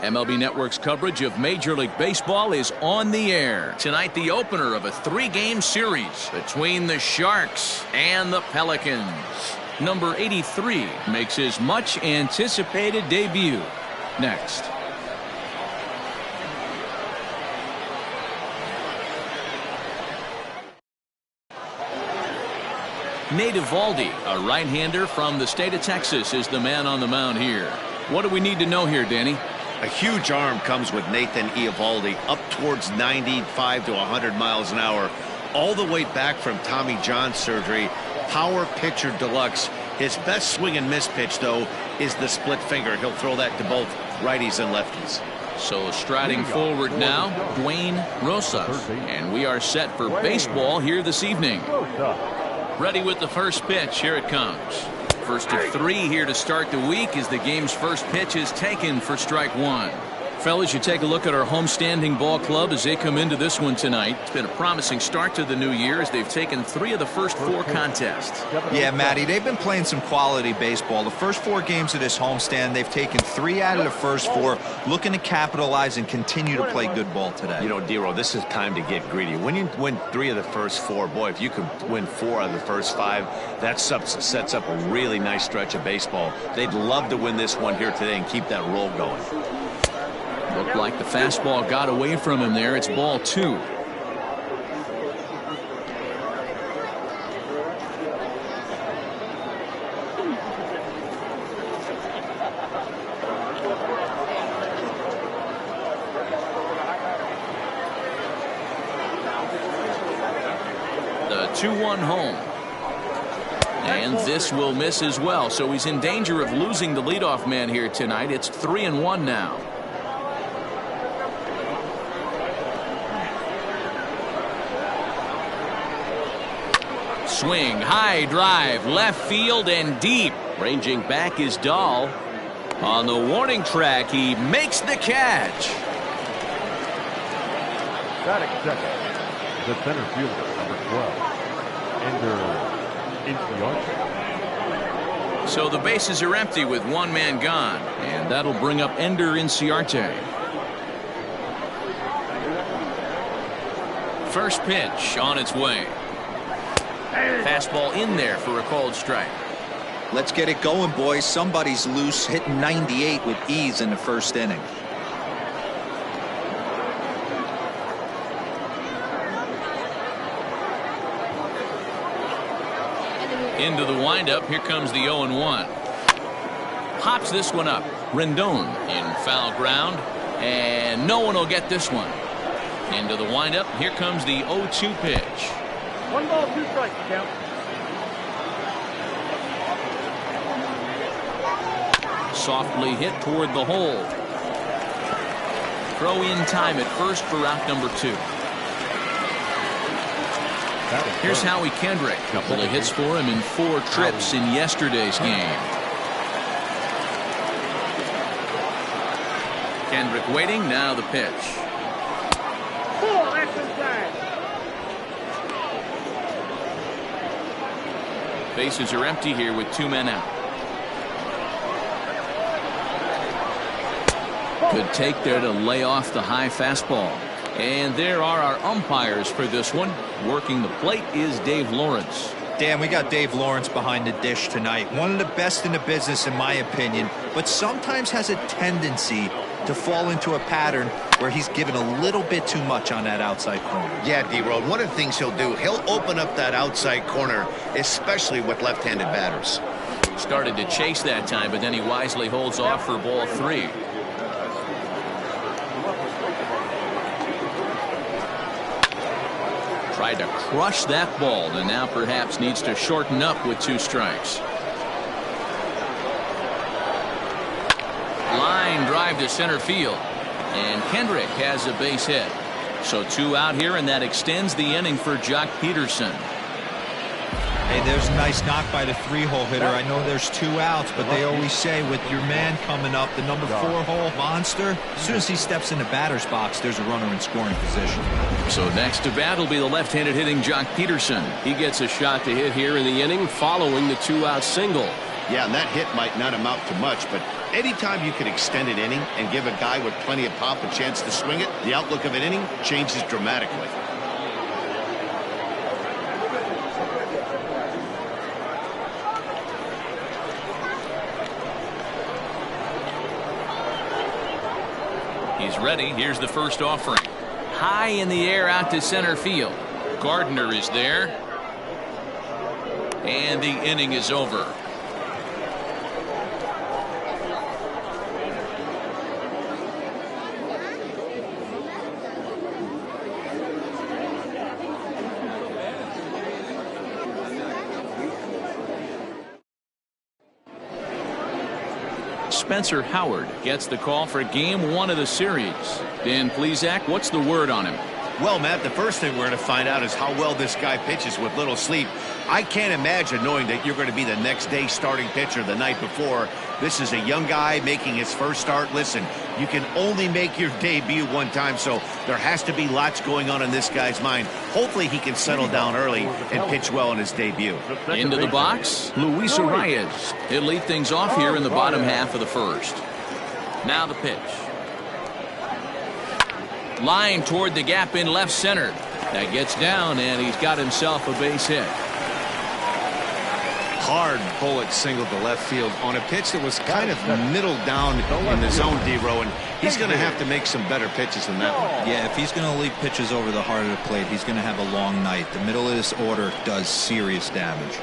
MLB Network's coverage of Major League Baseball is on the air. Tonight, the opener of a 3-game series between the Sharks and the Pelicans. Number 83 makes his much anticipated debut. Next. Nate Eovaldi, a right-hander from the state of Texas, is the man on the mound here. What do we need to know here, Danny? A huge arm comes with Nathan Eovaldi, up towards 95 to 100 miles an hour, all the way back from Tommy John surgery. Power pitcher deluxe. His best swing and miss pitch, though, is the split finger. He'll throw that to both righties and lefties. So striding forward now, Dwayne Rosas. And we are set for baseball here this evening. Ready with the first pitch. Here it comes. First of 3 here to start the week as the game's first pitch is taken for strike 1. Fellas, you take a look at our homestanding ball club as they come into this one tonight. It's been a promising start to the new year as they've taken 3 of the first 4 contests. Yeah, Matty, they've been playing some quality baseball. The first 4 games of this homestand, they've taken 3 out of the first 4, looking to capitalize and continue to play good ball today. You know, D-Roll, this is time to get greedy. When you win 3 of the first 4, boy, if you could win 4 out of the first 5, that sets up a really nice stretch of baseball. They'd love to win this one here today and keep that roll going. Looked like the fastball got away from him there. It's ball 2. The 2-1 home. And this will miss as well. So he's in danger of losing the leadoff man here tonight. It's 3-1 now. Swing, high drive, left field and deep. Ranging back is Dahl. On the warning track, he makes the catch. Batting second, the center fielder, number 12, Ender Inciarte. So the bases are empty with 1 man gone, and that'll bring up Ender Inciarte. First pitch on its way. Fastball in there for a called strike. Let's get it going, boys. Somebody's loose, hitting 98 with ease in the first inning. Into the windup. Here comes the 0-1. Pops this one up. Rendon in foul ground, and no one will get this one. Into the windup. Here comes the 0-2 pitch. 1 ball, 2 strikes, count. Softly hit toward the hole. Throw in time at first for out number 2. Here's Howie Kendrick. Couple of hits for him in 4 trips in yesterday's game. Kendrick waiting. Now the pitch. Bases are empty here with 2 men out. Good take there to lay off the high fastball. And there are our umpires for this one. Working the plate is Dave Lawrence. Dan, we got Dave Lawrence behind the dish tonight. One of the best in the business, in my opinion, but sometimes has a tendency to fall into a pattern where he's given a little bit too much on that outside corner. Yeah, D-Road, one of the things he'll do, he'll open up that outside corner, especially with left-handed batters. Started to chase that time, but then he wisely holds off for ball 3. Tried to crush that ball, and now perhaps needs to shorten up with 2 strikes. Line drive to center field, and Kendrick has a base hit. So 2 out here, and that extends the inning for Jock Peterson. Hey, there's a nice knock by the 3-hole hitter. I know there's 2 outs, but they always say with your man coming up, the number 4-hole monster, as soon as he steps in the batter's box, there's a runner in scoring position. So next to bat will be the left-handed hitting Jock Peterson. He gets a shot to hit here in the inning following the 2-out single. Yeah, and that hit might not amount to much, but Anytime you can extend an inning and give a guy with plenty of pop a chance to swing it, the outlook of an inning changes dramatically. He's ready. Here's the first offering. High in the air out to center field. Gardner is there. And the inning is over. Spencer Howard gets the call for game 1 of the series. Dan Plesac, what's the word on him? Well, Matt, the first thing we're going to find out is how well this guy pitches with little sleep. I can't imagine knowing that you're going to be the next day starting pitcher the night before. This is a young guy making his first start. Listen, you can only make your debut one time, so there has to be lots going on in this guy's mind. Hopefully he can settle down early and pitch well in his debut. Into the box, Luis Arias. He'll lead things off here in the bottom half of the first. Now the pitch. Line toward the gap in left center. That gets down, and he's got himself a base hit. Hard bullet single to left field on a pitch that was kind of middle down in the zone, D-Row, and he's going to have to make some better pitches than that one. Yeah, if he's going to leave pitches over the heart of the plate, he's going to have a long night. The middle of this order does serious damage.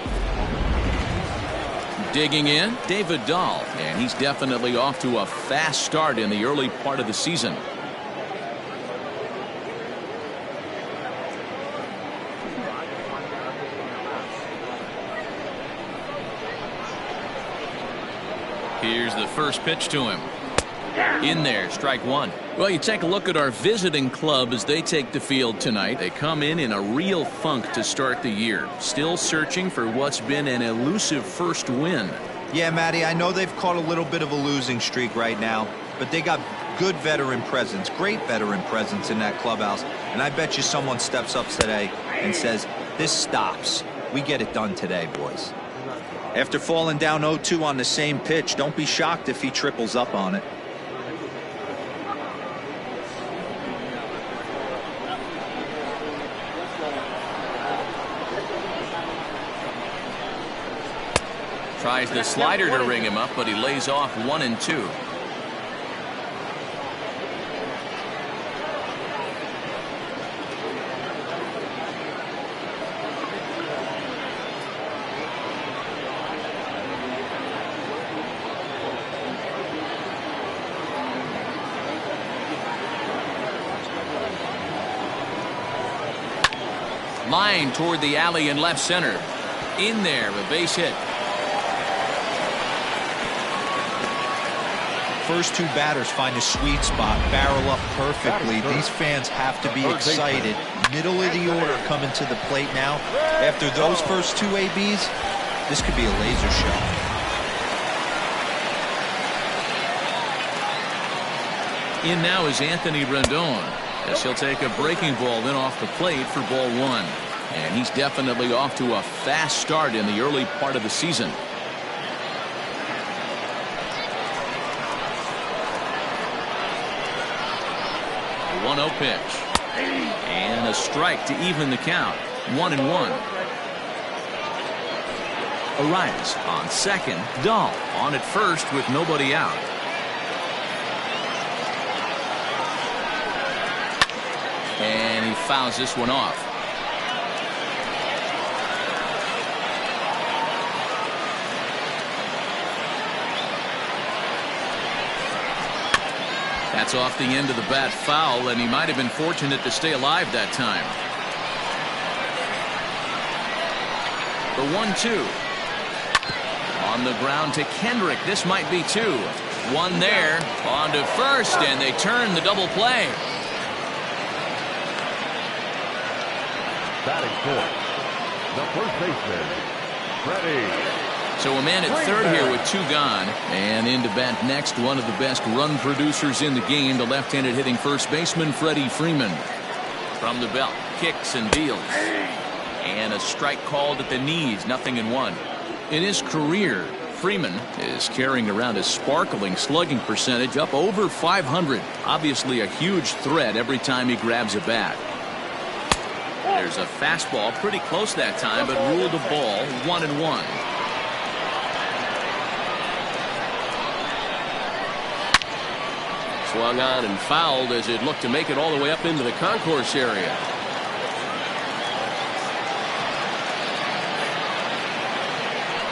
Digging in, David Dahl, and he's definitely off to a fast start in the early part of the season. Here's the first pitch to him. In there, strike one. Well, you take a look at our visiting club as they take the field tonight. They come in a real funk to start the year. Still searching for what's been an elusive first win. Yeah, Matty, I know they've caught a little bit of a losing streak right now, but they got good veteran presence, great veteran presence in that clubhouse. And I bet you someone steps up today and says, this stops. We get it done today, boys. After falling down 0-2 on the same pitch, don't be shocked if he triples up on it. Tries the slider to ring him up, but he lays off 1 and 2. Line toward the alley in left center. In there, a base hit. First two batters find a sweet spot, barrel up perfectly. These fans have to be excited. Middle of the order coming to the plate now. After those first two ABs, this could be a laser show. In now is Anthony Rendon, as he'll take a breaking ball in off the plate for ball 1. And he's definitely off to a fast start in the early part of the season. A 1-0 pitch. And a strike to even the count. 1-1. Arias on second. Dahl on at first with nobody out. And he fouls this one off. That's off the end of the bat foul, and he might have been fortunate to stay alive that time. The 1-2. On the ground to Kendrick. This might be 2. One there. On to first, and they turn the double play. Batting fourth, the first baseman, Freddie. So a man at third here with 2 gone. And in to bat next, one of the best run producers in the game, the left-handed hitting first baseman, Freddie Freeman. From the belt, kicks and deals. And a strike called at the knees, 0-1. In his career, Freeman is carrying around a sparkling slugging percentage up over 500. Obviously a huge threat every time he grabs a bat. There's a fastball pretty close that time, but ruled a ball 1-1. Swung on and fouled as it looked to make it all the way up into the concourse area.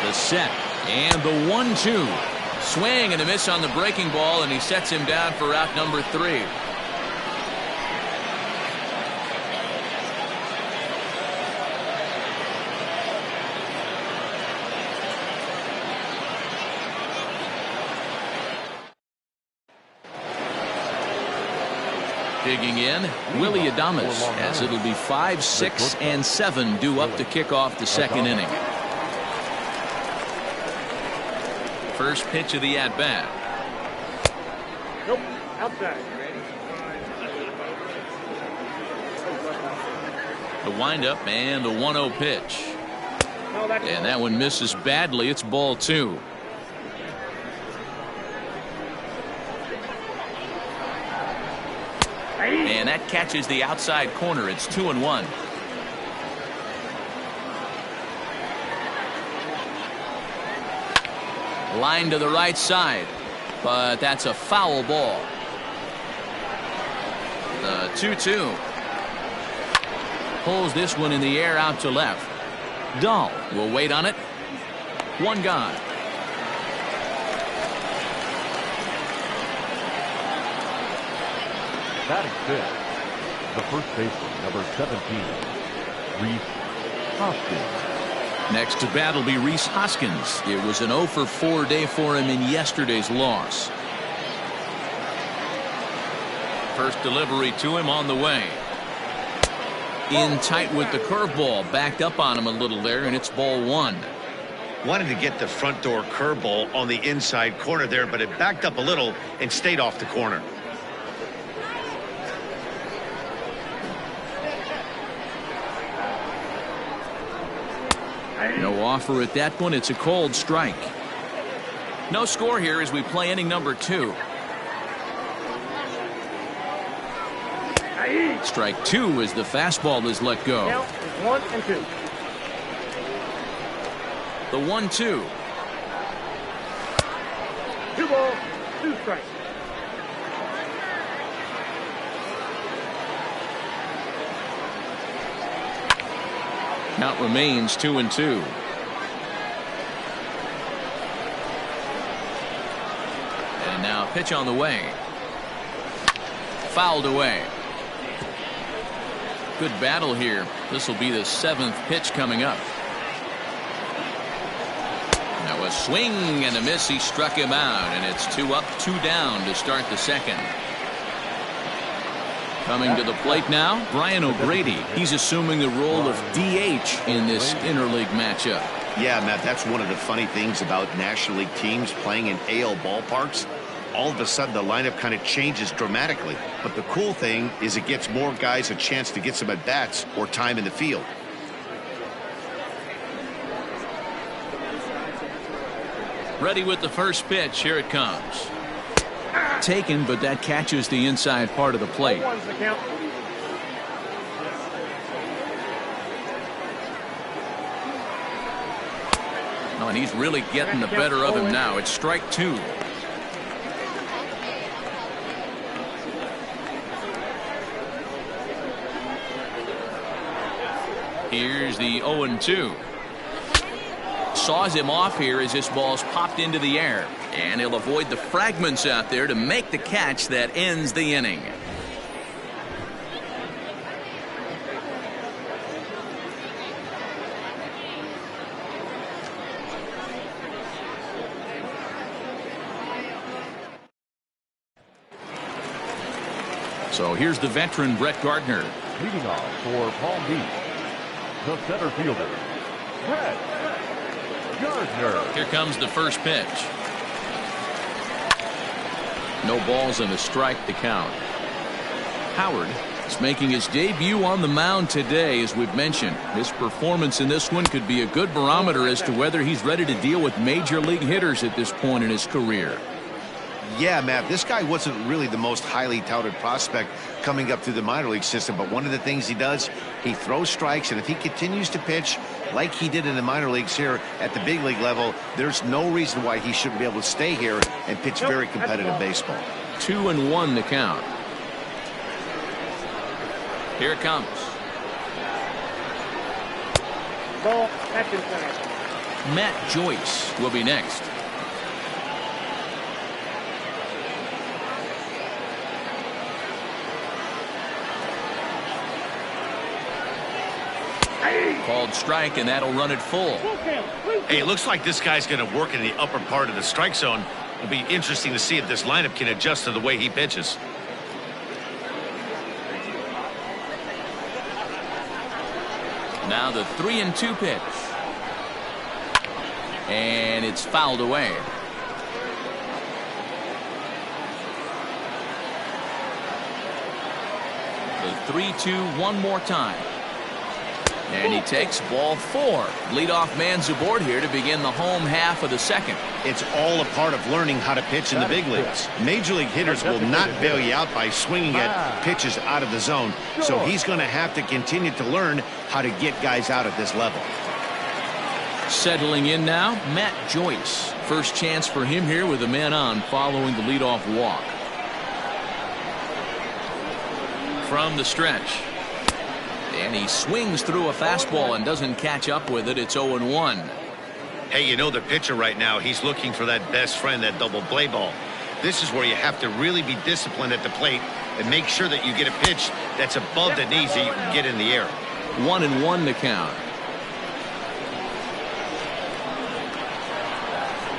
The set and the 1-2. Swing and a miss on the breaking ball, and he sets him down for out number 3. Digging in, Willie Adames, as it'll be 5, 6, and 7 due up to kick off the second inning. First pitch of the at-bat. Nope, outside. The windup and the 1-0 pitch. And that one misses badly. It's ball 2. And that catches the outside corner. It's 2-1. Line to the right side, but that's a foul ball. The 2-2. Pulls this one in the air out to left. Dahl will wait on it. One gone. Batting fifth, the first baseman, number 17, Rhys Hoskins. Next to bat will be Rhys Hoskins. It was an 0-for-4 day for him in yesterday's loss. First delivery to him on the way. In tight with the curveball. Backed up on him a little there, and it's ball 1. Wanted to get the front door curveball on the inside corner there, but it backed up a little and stayed off the corner. No offer at that one. It's a cold strike. No score here as we play inning number 2. Strike 2 as the fastball is let go. Count is 1 and 2. The 1-2. 2 balls, 2 strikes. Count remains 2-2. And now pitch on the way. Fouled away. Good battle here. This will be the 7th pitch coming up. Now a swing and a miss. He struck him out, and it's 2 up, 2 down to start the second. Coming to the plate now, Brian O'Grady. He's assuming the role of DH in this interleague matchup. Yeah, Matt, that's one of the funny things about National League teams playing in AL ballparks. All of a sudden, the lineup kind of changes dramatically. But the cool thing is it gets more guys a chance to get some at-bats or time in the field. Ready with the first pitch. Here it comes. Taken, but that catches the inside part of the plate. Oh, and he's really getting the better of him now. It's strike 2. Here's the 0-2. Saws him off here as this ball's popped into the air. And he'll avoid the fragments out there to make the catch that ends the inning. So here's the veteran Brett Gardner. Leading off for Palm Beach, the center fielder, Brett Gardner. Here comes the first pitch. No balls and a strike to count. Howard He's making his debut on the mound today, as we've mentioned. His performance in this one could be a good barometer as to whether he's ready to deal with major league hitters at this point in his career. Yeah, Matt, this guy wasn't really the most highly touted prospect coming up through the minor league system, but one of the things he does, he throws strikes, and if he continues to pitch like he did in the minor leagues here at the big league level, there's no reason why he shouldn't be able to stay here and pitch very competitive baseball. 2-1 the count. Here it comes. Ball, Matt Joyce will be next. Called strike, and that'll run it full. Hey, it looks like this guy's going to work in the upper part of the strike zone. It'll be interesting to see if this lineup can adjust to the way he pitches. Now the 3-2 pitch. And it's fouled away. The 3-2 one more time. And he takes ball 4. Leadoff man's aboard here to begin the home half of the second. It's all a part of learning how to pitch in the big leagues. Major league hitters will not bail you out by swinging at pitches out of the zone. So he's going to have to continue to learn how to get guys out at this level. Settling in now, Matt Joyce. First chance for him here with a man on following the leadoff walk. From the stretch. And he swings through a fastball and doesn't catch up with it. It's 0-1. Hey, you know the pitcher right now, he's looking for that best friend, that double play ball. This is where you have to really be disciplined at the plate and make sure that you get a pitch that's above the knees that you can get in the air. 1-1 the count.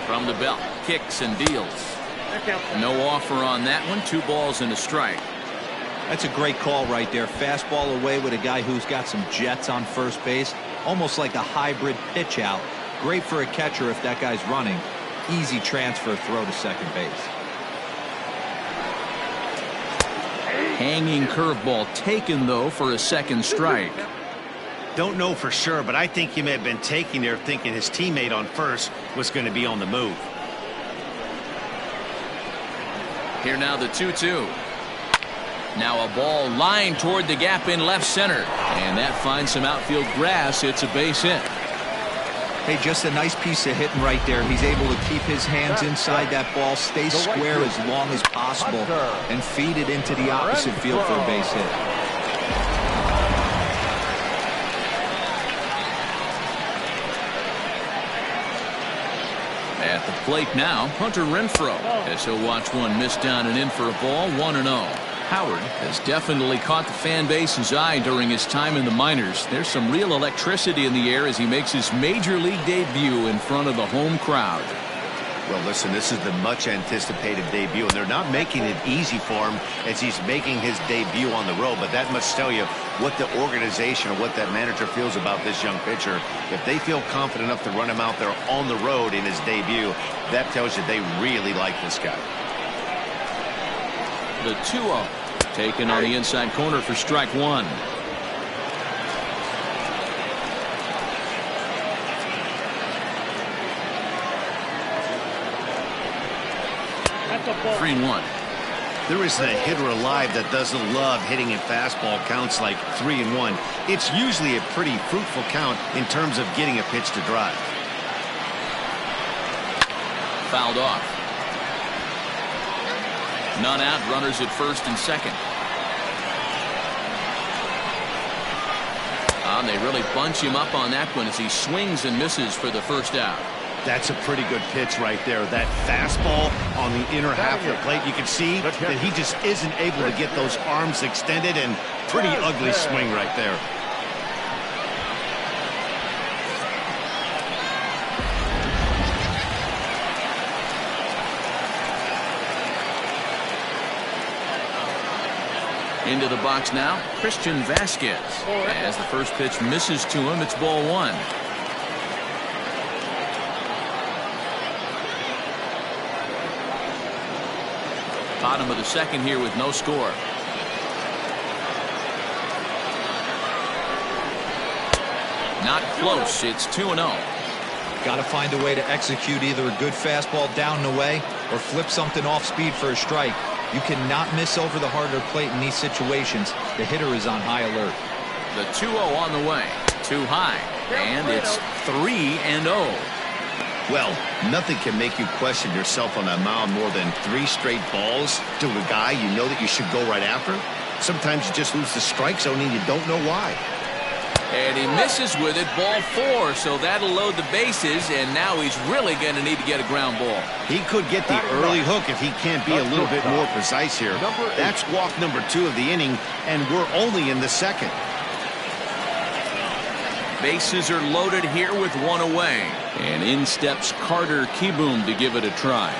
From the belt, kicks and deals. No offer on that one. 2 balls and a strike. That's a great call right there. Fastball away with a guy who's got some jets on first base. Almost like a hybrid pitch out. Great for a catcher if that guy's running. Easy transfer throw to second base. Hanging curveball taken, though, for a second strike. Don't know for sure, but I think he may have been taking there thinking his teammate on first was going to be on the move. Here now the 2-2. Now a ball lined toward the gap in left center. And that finds some outfield grass. It's a base hit. Hey, just a nice piece of hitting right there. He's able to keep his hands inside that ball, stay square as long as possible, and feed it into the opposite field for a base hit. At the plate now, Hunter Renfroe, as he'll watch one miss down and in for a ball. 1-0. Howard has definitely caught the fan base's eye during his time in the minors. There's some real electricity in the air as he makes his major league debut in front of the home crowd. Well, listen, this is the much anticipated debut, and they're not making it easy for him as he's making his debut on the road, but that must tell you what the organization or what that manager feels about this young pitcher. If they feel confident enough to run him out there on the road in his debut, that tells you they really like this guy. The 2-0 taken on the inside corner for strike 1. That's 3-1. There isn't a hitter alive that doesn't love hitting in fastball counts like 3-1. It's usually a pretty fruitful count in terms of getting a pitch to drive. Fouled off. None out, runners at first and second. And they really bunch him up on that one as he swings and misses for the first out. That's a pretty good pitch right there. That fastball on the inner half of the plate. You can see that he just isn't able to get those arms extended, and pretty ugly swing right there. Into the box now, Christian Vasquez. As the first pitch misses to him, it's ball 1. Bottom of the second here with no score. Not close. It's 2-0. Got to find a way to execute either a good fastball down and away or flip something off speed for a strike. You cannot miss over the harder plate in these situations. The hitter is on high alert. The 2-0 on the way. Too high. And it's 3-0. Well, nothing can make you question yourself on that mound more than 3 straight balls to a guy you know that you should go right after. Sometimes you just lose the strike zone and you don't know why. And he misses with it, ball 4, so that'll load the bases, and now he's really going to need to get a ground ball. He could get the early hook if he can't be a little bit more precise here. That's walk number 2 of the inning, and we're only in the second. Bases are loaded here with 1 away. And in steps Carter Kieboom to give it a try.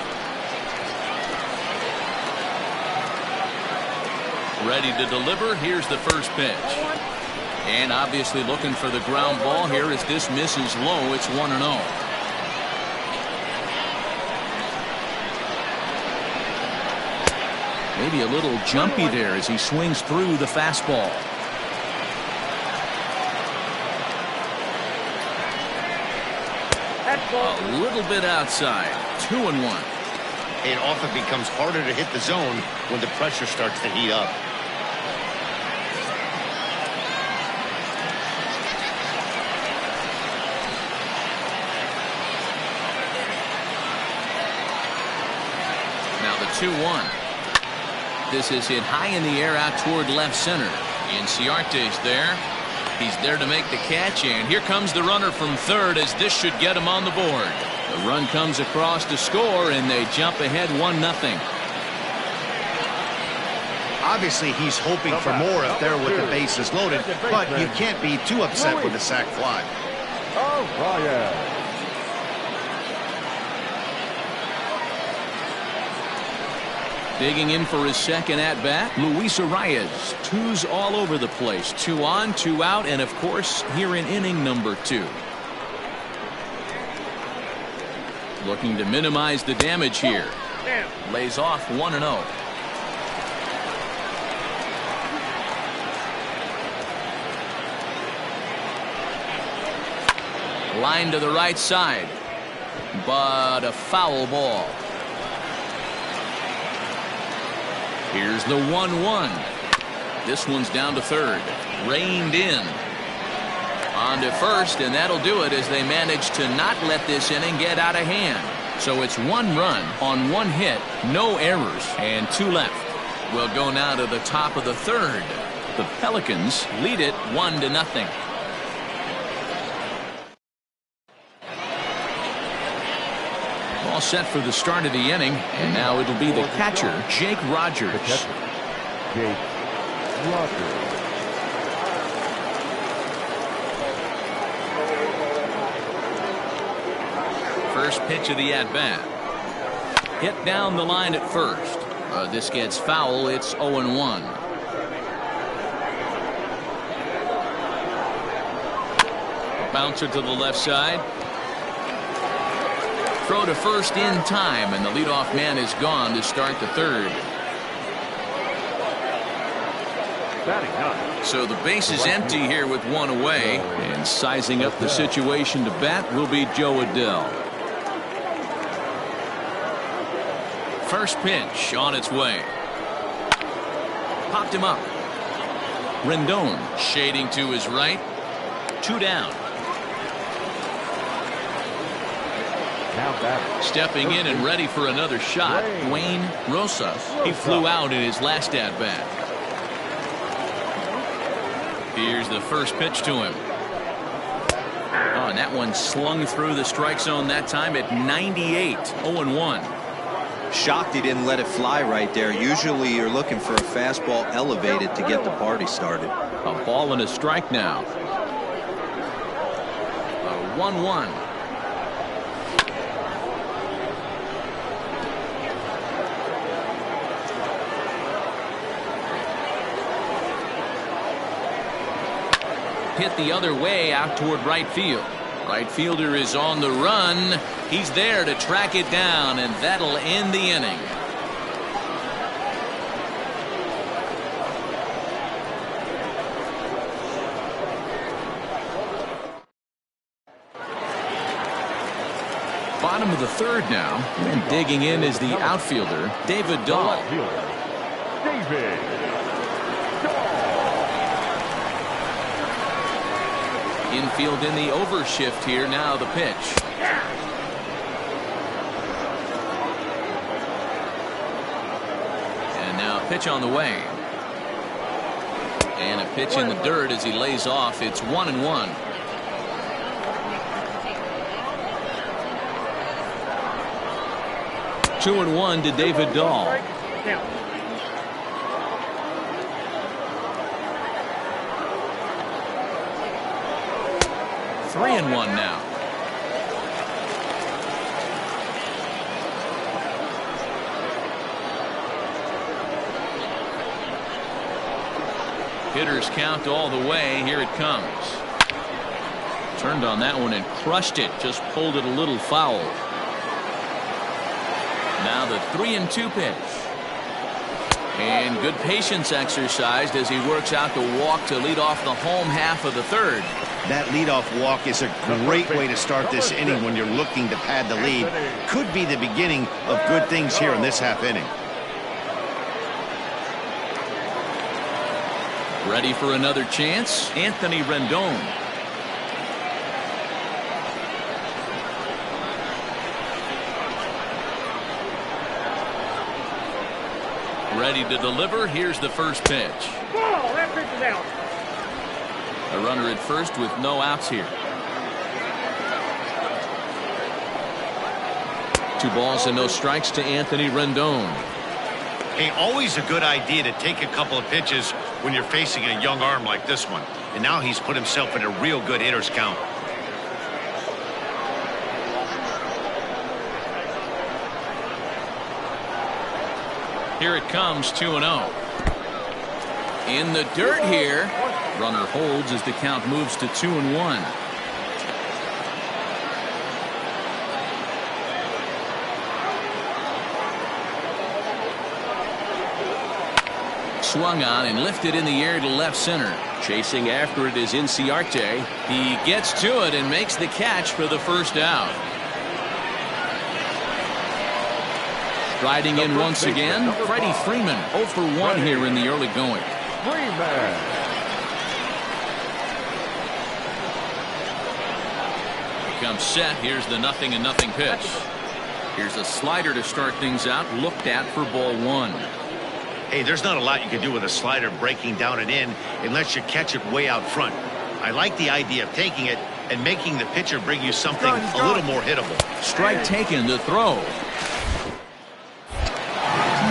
Ready to deliver. Here's the first pitch. And obviously looking for the ground ball here as this misses low. It's 1-0. Maybe a little jumpy there as he swings through the fastball. A little bit outside. 2-1. It often becomes harder to hit the zone when the pressure starts to heat up. Now the 2-1. This is hit high in the air out toward left center. Inciarte's there. He's there to make the catch, and here comes the runner from third as this should get him on the board. The run comes across to score, and they jump ahead 1-0. Obviously, he's hoping for more if they're with the bases loaded, but you can't be too upset with a sac fly. Digging in for his second at-bat, Luis Arias. 2s all over the place. 2 on, 2 out, and of course, here in inning number 2. Looking to minimize the damage here. Lays off 1-0. Line to the right side, but a foul ball. Here's the 1-1. This one's down to third. Reined in. On to first, and that'll do it as they manage to not let this inning get out of hand. So it's 1 run on 1 hit, no errors, and 2 left. We'll go now to the top of the third. The Pelicans lead it 1-0. All set for the start of the inning, and now it'll be the catcher, Jake Rogers. Jake Rogers. First pitch of the at-bat. Hit down the line at first. This gets foul. It's 0-1. Bouncer to the left side. Throw to first in time, and the leadoff man is gone to start the third. So the base is empty here with 1 away, and sizing up the situation to bat will be Joe Adell. First pitch on its way. Popped him up. Rendon shading to his right. 2 down. Stepping in and ready for another shot, Dwayne Rosas. He flew out in his last at-bat. Here's the first pitch to him. Oh, and that one slung through the strike zone that time at 98. 0-1. Shocked he didn't let it fly right there. Usually you're looking for a fastball elevated to get the party started. A ball and a strike now. A 1-1. Hit the other way out toward right field. Right fielder is on the run. He's there to track it down, and that'll end the inning. Bottom of the third now. And digging in is the outfielder, David Dahl. David. Infield in the overshift here. Now the pitch. And now a pitch on the way. And a pitch in the dirt as he lays off. It's 1-1. Two and one to David Dahl. 3-1 now. Hitters count all the way. Here it comes. Turned on that one and crushed it. Just pulled it a little foul. Now the 3-2 pitch. And good patience exercised as he works out the walk to lead off the home half of the third. That leadoff walk is a great way to start this inning when you're looking to pad the lead. Could be the beginning of good things here in this half inning. Ready for another chance? Anthony Rendon. Ready to deliver. Here's the first pitch. Ball, that pitch is out. A runner at first with no outs here. 2 balls and no strikes to Anthony Rendon. Hey, always a good idea to take a couple of pitches when you're facing a young arm like this one. And now he's put himself in a real good hitter's count. Here it comes, 2-0. In the dirt here. Runner holds as the count moves to 2-1. Swung on and lifted in the air to left center. Chasing after it is Inciarte. He gets to it and makes the catch for the first out. Riding in once again, Freddie Freeman, 0 for 1 here in the early going. Freeman. Comes set. Here's the 0-0 pitch. Here's a slider to start things out. Looked at for ball 1. Hey, there's not a lot you can do with a slider breaking down and in unless you catch it way out front. I like the idea of taking it and making the pitcher bring you something a little more hittable. Strike taken to throw.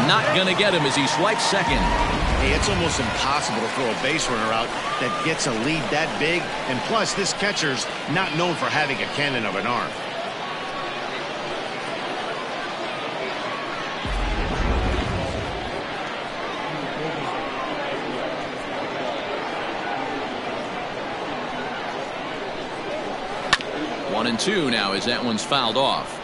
Not going to get him as he swipes second. Hey, it's almost impossible to throw a base runner out that gets a lead that big. And plus, this catcher's not known for having a cannon of an arm. One and two now as that one's fouled off.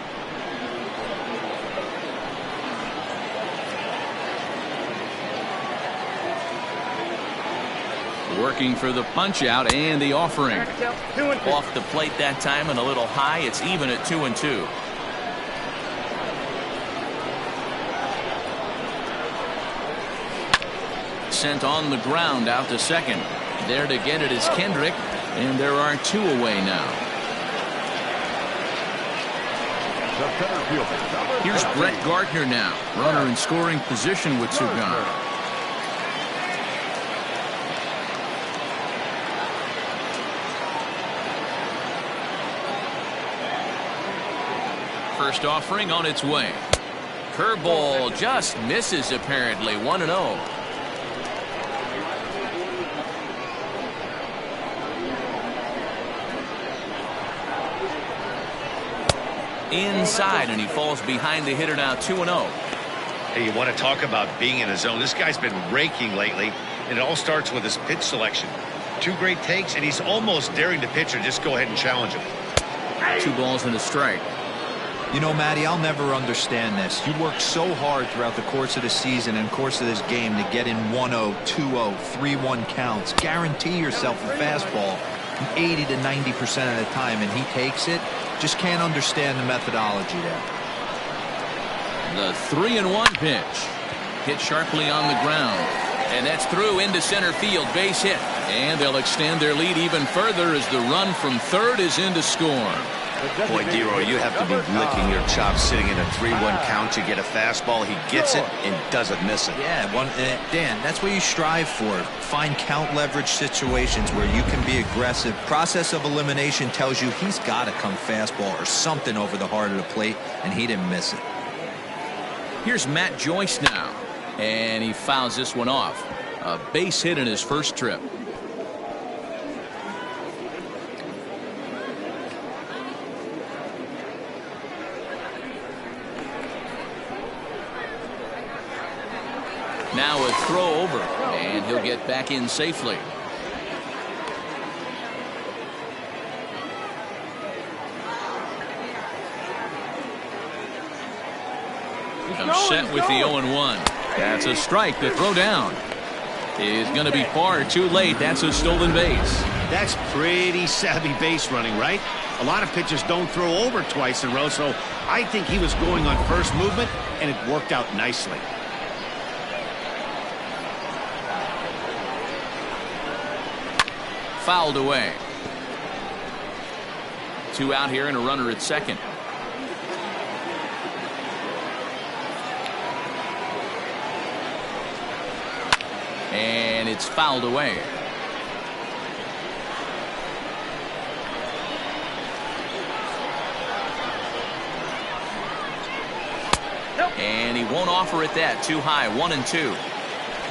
Working for the punch out and the offering. Off the plate that time and a little high. It's even at 2-2. Sent on the ground out to second. There to get it is Kendrick, and there are 2 away now. Here's Brett Gardner now. Runner in scoring position with 2 gone. First offering on its way. Curveball just misses apparently. 1-0. Inside, and he falls behind the hitter now. 2-0. Hey, you want to talk about being in a zone? This guy's been raking lately, and it all starts with his pitch selection. 2 great takes, and he's almost daring the pitcher just go ahead and challenge him. 2 balls and a strike. You know, Matty, I'll never understand this. You work so hard throughout the course of the season and course of this game to get in 1-0, 2-0, 3-1 counts. Guarantee yourself a fastball 80 to 90% of the time, and he takes it. Just can't understand the methodology there. The 3-1 pitch. Hit sharply on the ground. And that's through into center field. Base hit. And they'll extend their lead even further as the run from third is in to score. Boy, D-Roy, you have to be licking your chops sitting in a 3-1 count. You get a fastball, he gets it and doesn't miss it. Yeah, Dan, that's what you strive for. Find count leverage situations where you can be aggressive. Process of elimination tells you he's got to come fastball or something over the heart of the plate, and he didn't miss it. Here's Matt Joyce now, and he fouls this one off. A base hit in his first trip. Now a throw over, and he'll get back in safely. Comes set with the 0-1. That's a strike to throw down. Is going to be far too late. That's a stolen base. That's pretty savvy base running, right? A lot of pitchers don't throw over twice in a row, so I think he was going on first movement, and it worked out nicely. Fouled away. 2 out here and a runner at second. And it's fouled away. And he won't offer it that. Too high. 1-2.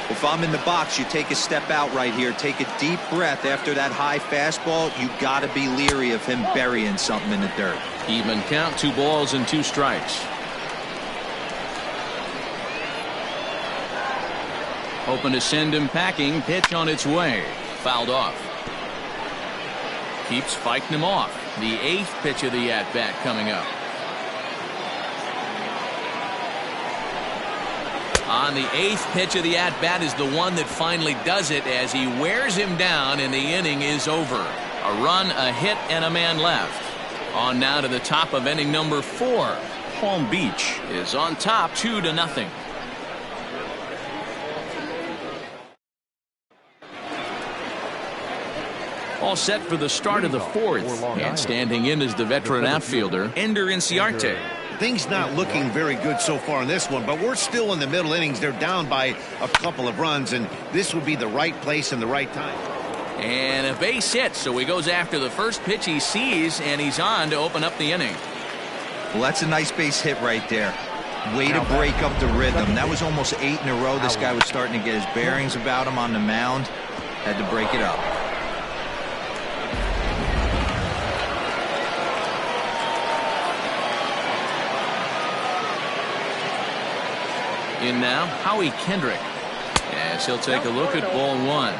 If I'm in the box, you take a step out right here. Take a deep breath after that high fastball. You got to be leery of him burying something in the dirt. Even count. 2 balls and 2 strikes. Hoping to send him packing. Pitch on its way. Fouled off. Keeps fighting him off. The 8th pitch of the at-bat coming up. On the 8th pitch of the at-bat is the one that finally does it as he wears him down, and the inning is over. A run, a hit, and a man left. On now to the top of inning number 4. Palm Beach is on top 2-0. All set for the start of the 4th, and standing in is the veteran outfielder, Ender Inciarte. Things not looking very good so far in this one, but we're still in the middle innings. They're down by a couple of runs, and this would be the right place and the right time. And a base hit, so he goes after the first pitch he sees, and he's on to open up the inning. Well, that's a nice base hit right there. Way to break up the rhythm. That was almost 8 in a row. This guy was starting to get his bearings about him on the mound. Had to break it up. In now, Howie Kendrick, as he'll take a look at ball 1.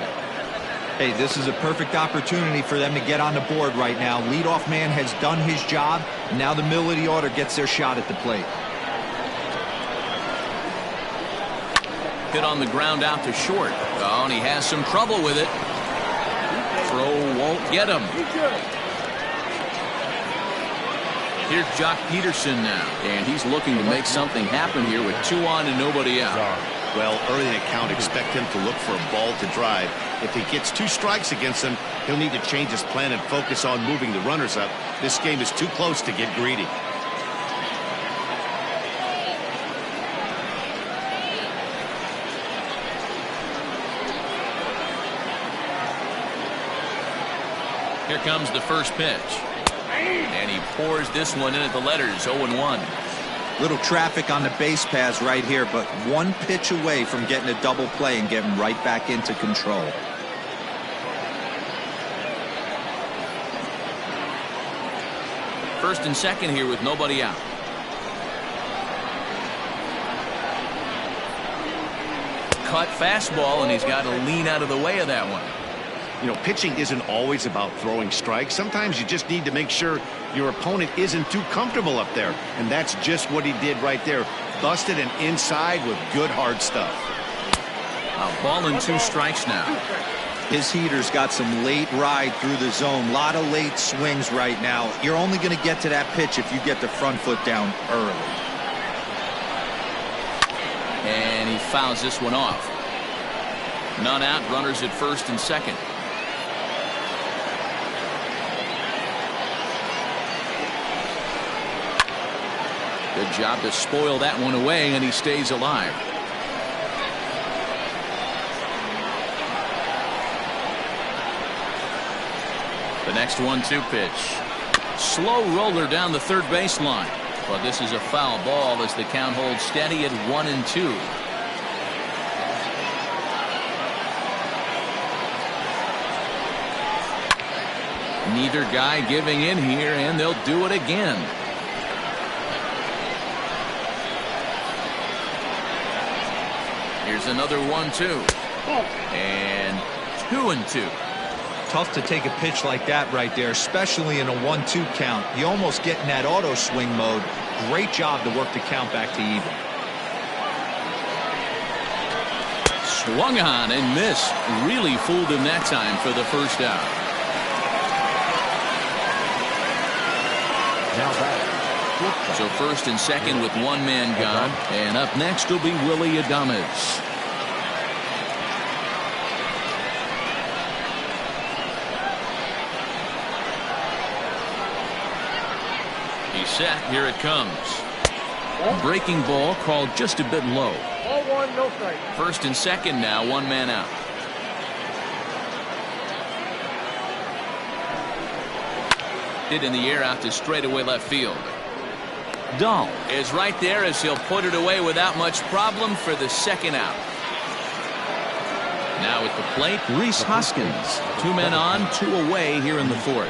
Hey, this is a perfect opportunity for them to get on the board right now. Leadoff man has done his job. Now the middle of the order gets their shot at the plate. Hit on the ground out to short. Oh, and he has some trouble with it. Throw won't get him. Here's Jock Peterson now, and he's looking to make something happen here with 2 on and nobody out. Well, early in the count, expect him to look for a ball to drive. If he gets 2 strikes against him, he'll need to change his plan and focus on moving the runners up. This game is too close to get greedy. Here comes the first pitch. And he pours this one in at the letters. 0-1. Little traffic on the base paths right here, but 1 pitch away from getting a double play and getting right back into control. First and second here with nobody out. Cut fastball, and he's got to lean out of the way of that one. You know, pitching isn't always about throwing strikes. Sometimes you just need to make sure your opponent isn't too comfortable up there. And that's just what he did right there. Busted and inside with good hard stuff. A ball and 2 strikes now. His heater's got some late ride through the zone. A lot of late swings right now. You're only going to get to that pitch if you get the front foot down early. And he fouls this one off. None out, runners at first and second. Good job to spoil that one away, and he stays alive. The next 1-2 pitch. Slow roller down the third baseline. But this is a foul ball as the count holds steady at 1-2. Neither guy giving in here, and they'll do it again. Here's another 1-2. And 2-2. Tough to take a pitch like that right there, especially in a 1-2 count. You almost get in that auto swing mode. Great job to work the count back to even. Swung on and missed. Really fooled him that time for the first out. Now back. So first and second with one man gone. And up next will be Willie Adames. He's set. Here it comes. Breaking ball called just a bit low. Ball one, no strike. First and second now, one man out. Hit in the air out to straightaway left field. Dahl is right there as he'll put it away without much problem for the second out. Now at the plate, Rhys Hoskins. 2 men on, 2 away here in the fourth.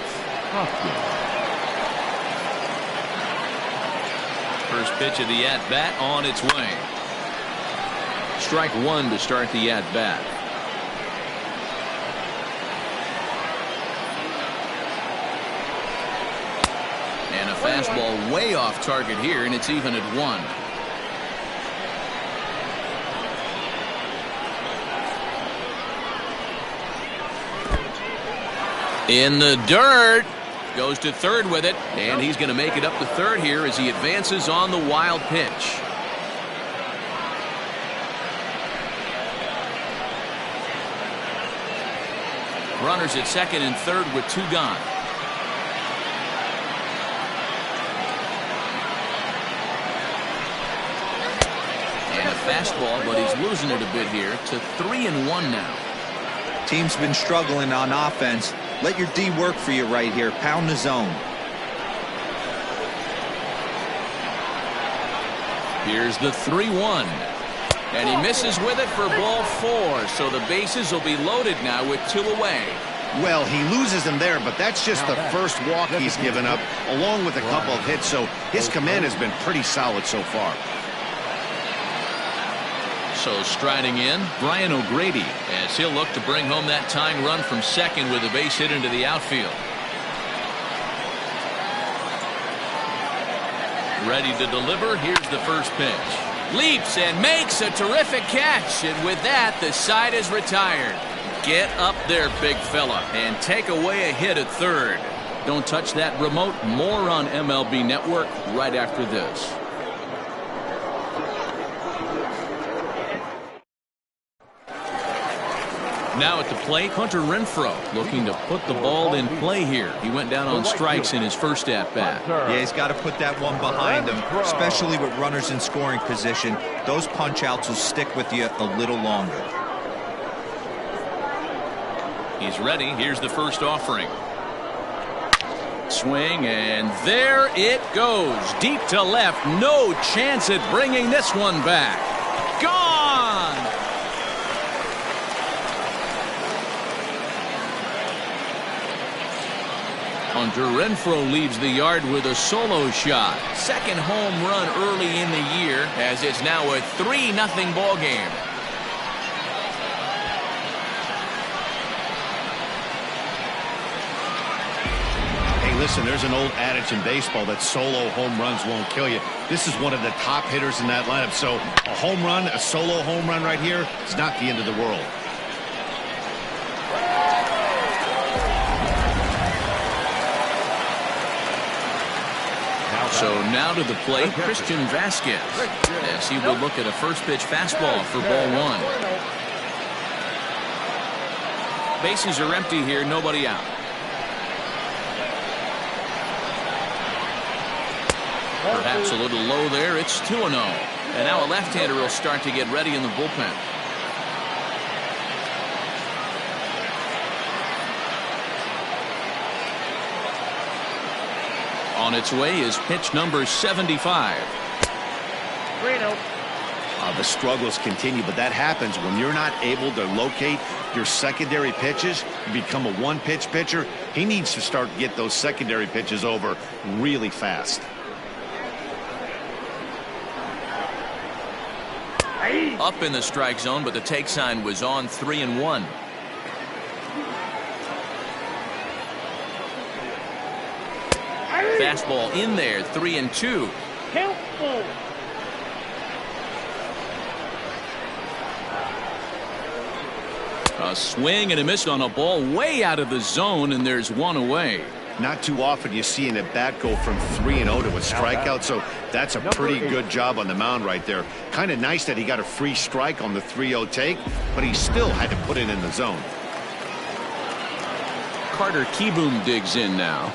First pitch of the at-bat on its way. Strike one to start the at-bat. And a fastball way off target here, and it's even at 1. In the dirt. Goes to third with it, and he's going to make it up to third here as he advances on the wild pitch. Runners at second and third with 2 gone. And a fastball, but he's losing it a bit here to 3-1 now. Team's been struggling on offense. Let your D work for you right here. Pound the zone. Here's the 3-1. And he misses with it for ball 4. So the bases will be loaded now with 2 away. Well, he loses them there, but that's just the first walk he's given up, along with a couple of hits. So his command has been pretty solid so far. So striding in, Brian O'Grady, as he'll look to bring home that tying run from second with a base hit into the outfield. Ready to deliver. Here's the first pitch. Leaps and makes a terrific catch, and with that, the side is retired. Get up there, big fella, and take away a hit at third. Don't touch that remote. More on MLB Network right after this. Now at the plate, Hunter Renfroe looking to put the ball in play here. He went down on strikes in his first at-bat. Yeah, he's got to put that one behind him, especially with runners in scoring position. Those punch-outs will stick with you a little longer. He's ready. Here's the first offering. Swing, and there it goes. Deep to left. No chance at bringing this one back. Gone! Hunter Renfroe leaves the yard with a solo shot. Second home run early in the year, as it's now a 3-0 ball game. Hey, listen, there's an old adage in baseball that solo home runs won't kill you. This is one of the top hitters in that lineup. So a home run, a solo home run right here, it's not the end of the world. So now to the plate, Christian Vasquez, as he will look at a first pitch fastball for ball one. Bases are empty here, nobody out. Perhaps a little low there. It's 2-0. And now a left-hander will start to get ready in the bullpen. On its way is pitch number 75. The struggles continue, but that happens when you're not able to locate your secondary pitches. You become a one-pitch pitcher. He needs to start to get those secondary pitches over really fast. Up in the strike zone, but the take sign was on 3-1. Fastball in there, 3-2. Helpful. A swing and a miss on a ball way out of the zone, and there's one away. Not too often you see an at-bat go from 3-0 to a strikeout, so that's a pretty good job on the mound right there. Kind of nice that he got a free strike on the 3-0 take, but he still had to put it in the zone. Carter Kieboom digs in now,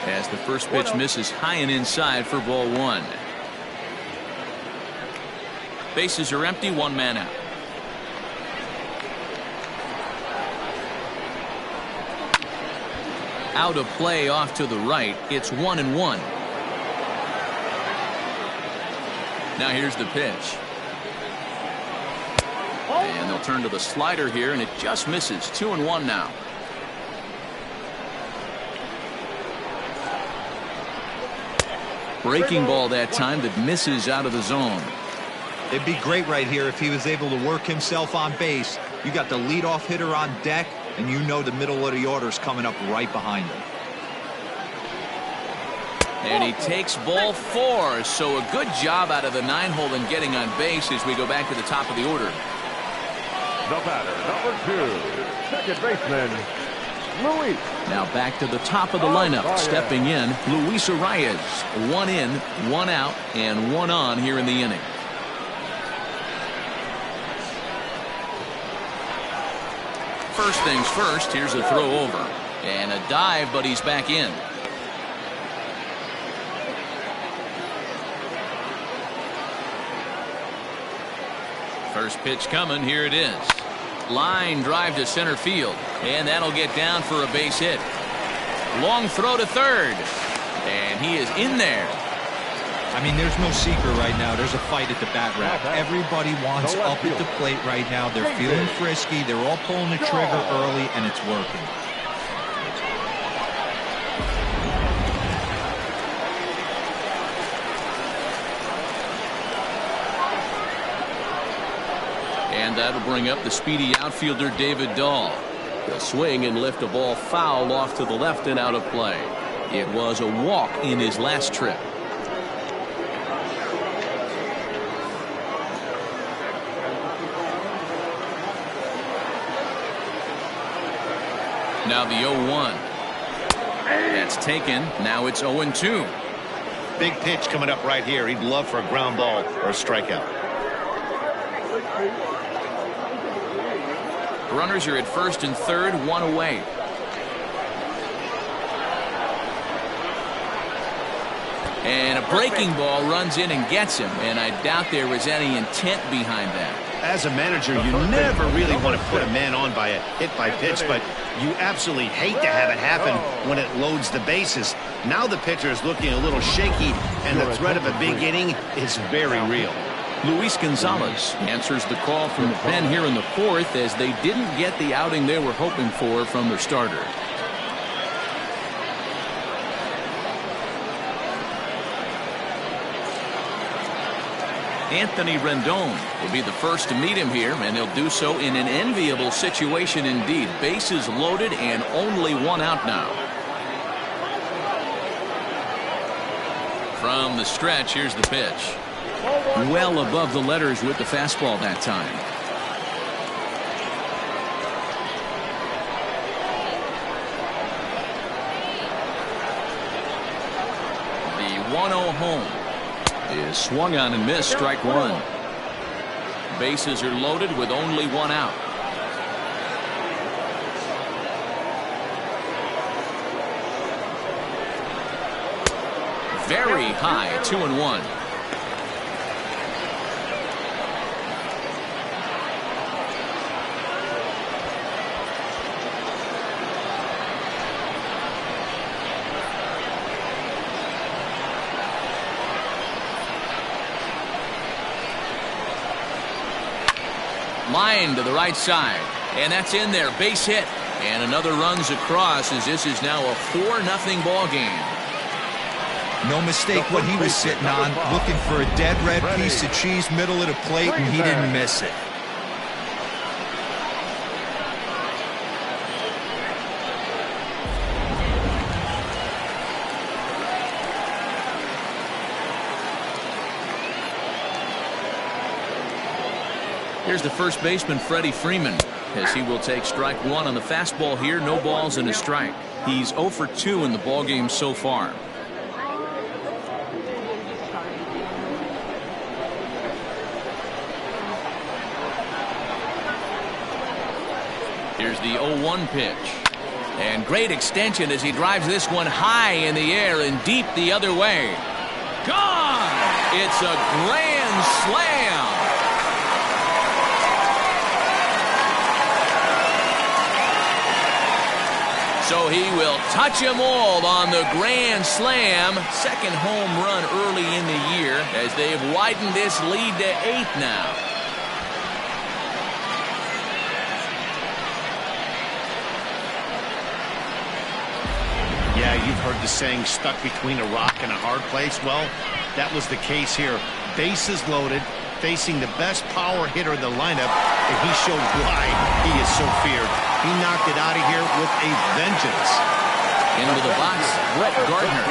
as the first pitch misses high and inside for ball one. Bases are empty, one man out. Out of play off to the right. It's 1-1. Now here's the pitch. And they'll turn to the slider here, and it just misses. 2-1 now. Breaking ball that time that misses out of the zone. It'd be great right here if he was able to work himself on base. You got the leadoff hitter on deck, and you know the middle of the order is coming up right behind him. And he takes ball 4. So a good job out of the 9-hole in getting on base as we go back to the top of the order. The batter, number 2, second baseman, Luis. Now back to the top of the lineup. Stepping in, Luis Arias. 1 in, 1 out, and 1 on here in the inning. First things first, here's a throw over. And a dive, but he's back in. First pitch coming, here it is. Line drive to center field. And that'll get down for a base hit. Long throw to third. And he is in there. I mean, there's no secret right now. There's a fight at the bat rack. Everybody wants up at the plate right now. They're feeling frisky. They're all pulling the trigger early, and it's working. And that'll bring up the speedy outfielder David Dahl. He'll swing and lift a ball foul off to the left and out of play. It was a walk in his last trip. Now the 0-1. That's taken. Now it's 0-2. Big pitch coming up right here. He'd love for a ground ball or a strikeout. Runners are at first and third, 1 away. And a breaking ball runs in and gets him, and I doubt there was any intent behind that. As a manager, you never really want to put a man on by a hit by pitch, but you absolutely hate to have it happen when it loads the bases. Now the pitcher is looking a little shaky, and the threat of a big inning is very real. Luis Gonzalez answers the call from the pen here in the 4th, as they didn't get the outing they were hoping for from their starter. Anthony Rendon will be the first to meet him here, and he'll do so in an enviable situation indeed. Bases loaded and only 1 out now. From the stretch, here's the pitch. Well above the letters with the fastball that time. 1-0 home. Is swung on and missed. Strike one. Bases are loaded with only one out. Very high, 2-1. Line to the right side, and that's in there. Base hit, and another runs across as this is now a 4-0 ball game. No mistake what he was sitting on, looking for a dead red piece of cheese middle of the plate, and he didn't miss it. Here's the first baseman, Freddie Freeman, as he will take strike one on the fastball here. No balls and a strike. He's 0 for 2 in the ballgame so far. Here's the 0-1 pitch. And great extension as he drives this one high in the air and deep the other way. Gone! It's a grand slam. So he will touch them all on the grand slam. Second home run early in the year as they've widened this lead to 8 now. Yeah, you've heard the saying, stuck between a rock and a hard place. Well, that was the case here. Bases loaded, facing the best power hitter in the lineup, and he showed why he is so feared. He knocked it out of here with a vengeance. Into the box, Brett Gardner.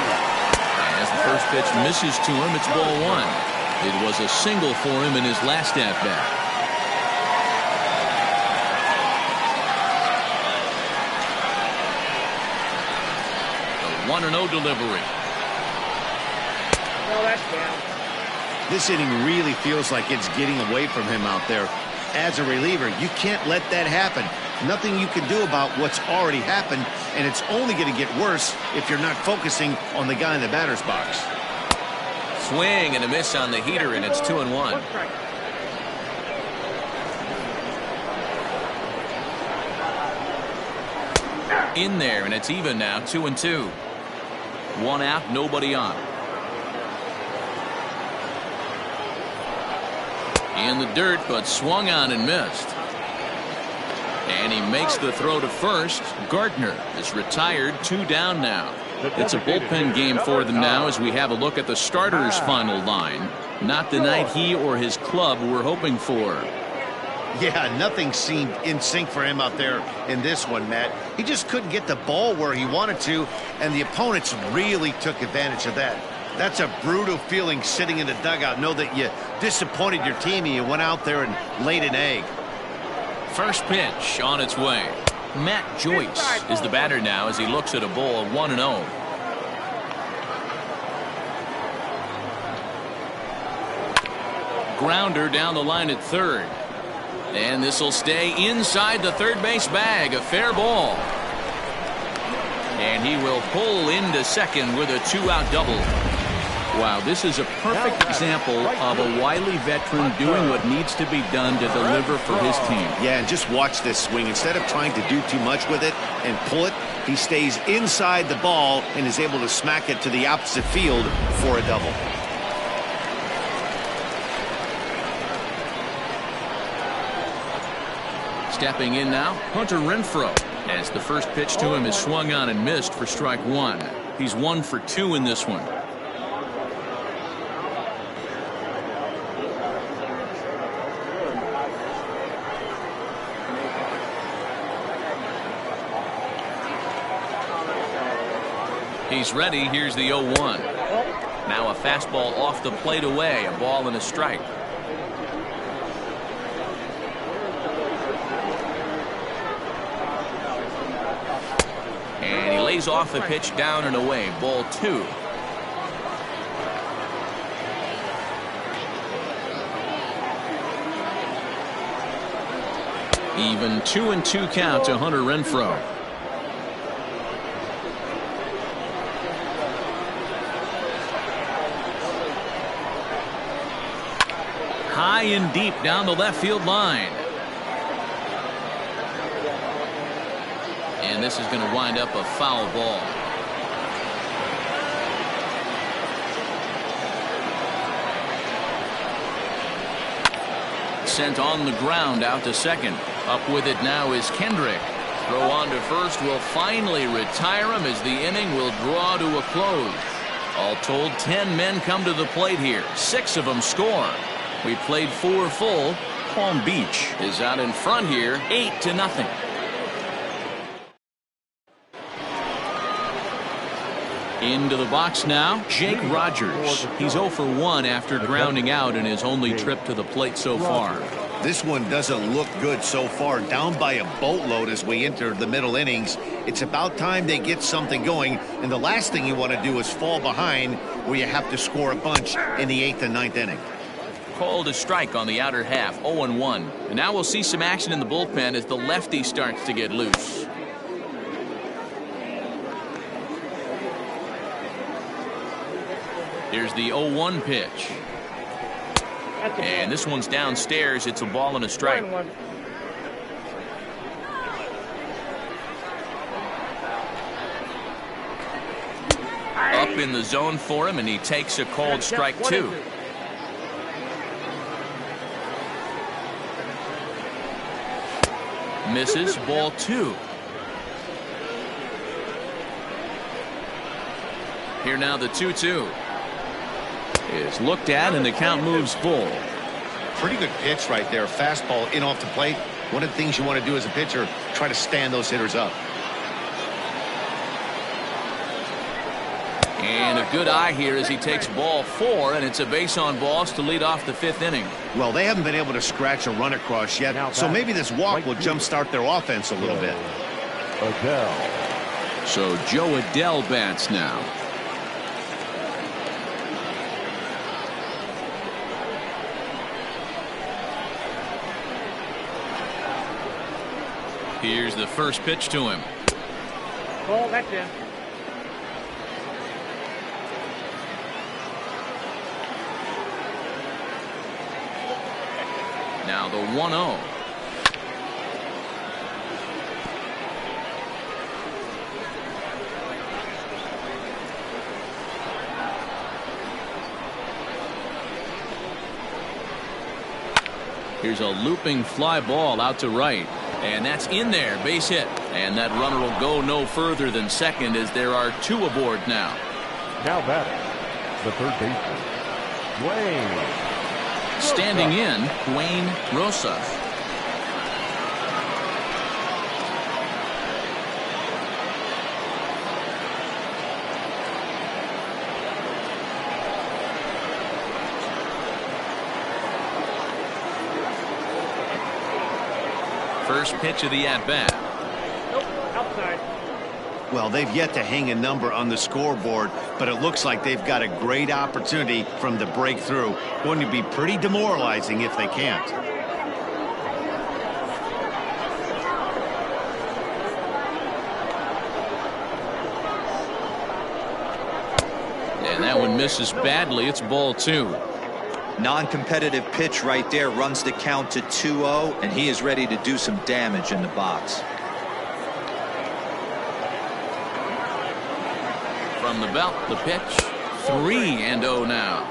As the first pitch misses to him, it's ball one. It was a single for him in his last at-bat. The 1-0 delivery. No, that's down. This inning really feels like it's getting away from him out there. As a reliever, you can't let that happen. Nothing you can do about what's already happened, and it's only going to get worse if you're not focusing on the guy in the batter's box. Swing and a miss on the heater, and it's 2-1. In there, and it's even now, 2-2. One out, nobody on. In the dirt, but swung on and missed. And he makes the throw to first. Gardner is retired, 2 down now. It's a bullpen game for them now as we have a look at the starters' final line. Not the night he or his club were hoping for. Yeah, nothing seemed in sync for him out there in this one, Matt. He just couldn't get the ball where he wanted to, and the opponents really took advantage of that. That's a brutal feeling sitting in the dugout. Know that you disappointed your team and you went out there and laid an egg. First pitch on its way. Matt Joyce is the batter now as he looks at a ball 1-0. Grounder down the line at third. And this will stay inside the third base bag. A fair ball. And he will pull into second with a 2-out double. Wow, this is a perfect example of a wily veteran doing what needs to be done to deliver for his team. Yeah, and just watch this swing. Instead of trying to do too much with it and pull it, he stays inside the ball and is able to smack it to the opposite field for a double. Stepping in now, Hunter Renfroe, as the first pitch to him is swung on and missed for strike one. He's 1 for 2 in this one. He's ready. Here's the 0-1. Now a fastball off the plate away. A ball and a strike. And he lays off the pitch down and away. Ball 2. Even 2-2 count to Hunter Renfroe. High and deep down the left field line. And this is going to wind up a foul ball. Sent on the ground out to second. Up with it now is Kendrick. Throw on to first will finally retire him as the inning will draw to a close. All told, 10 men come to the plate here. 6 of them score. We played 4 full. Palm Beach is out in front here, 8-0. Into the box now, Jake Rogers. He's 0 for 1 after grounding out in his only trip to the plate so far. This one doesn't look good so far. Down by a boatload as we enter the middle innings. It's about time they get something going, and the last thing you want to do is fall behind where you have to score a bunch in the 8th and 9th inning. Called a strike on the outer half, 0-1. And now we'll see some action in the bullpen as the lefty starts to get loose. Here's the 0-1 pitch. And this one's downstairs. It's a ball and a strike. Up in the zone for him, and he takes a called strike 2. Misses, ball 2. Here now the 2-2. Is looked at, and the count moves full. Pretty good pitch right there. Fastball in off the plate. One of the things you want to do as a pitcher, try to stand those hitters up. And a good eye here as he takes ball 4, and it's a base on balls to lead off the 5th inning. Well, they haven't been able to scratch a run across yet, so maybe this walk will jumpstart their offense a little bit. Adele. So Joe Adele bats now. Here's the first pitch to him. Oh, that's it. Now the 1-0. Here's a looping fly ball out to right. And that's in there, base hit. And that runner will go no further than second as there are 2 aboard now. Now batting, the third baseman, Dwayne. Standing in, Dwayne Rosa. First pitch of the at-bat. Nope, outside. Well, they've yet to hang a number on the scoreboard, but it looks like they've got a great opportunity from the breakthrough. Going to be pretty demoralizing if they can't. And that one misses badly. It's ball 2. Non-competitive pitch right there, runs the count to 2-0, and he is ready to do some damage in the box. From the belt, the pitch, 3-0 now.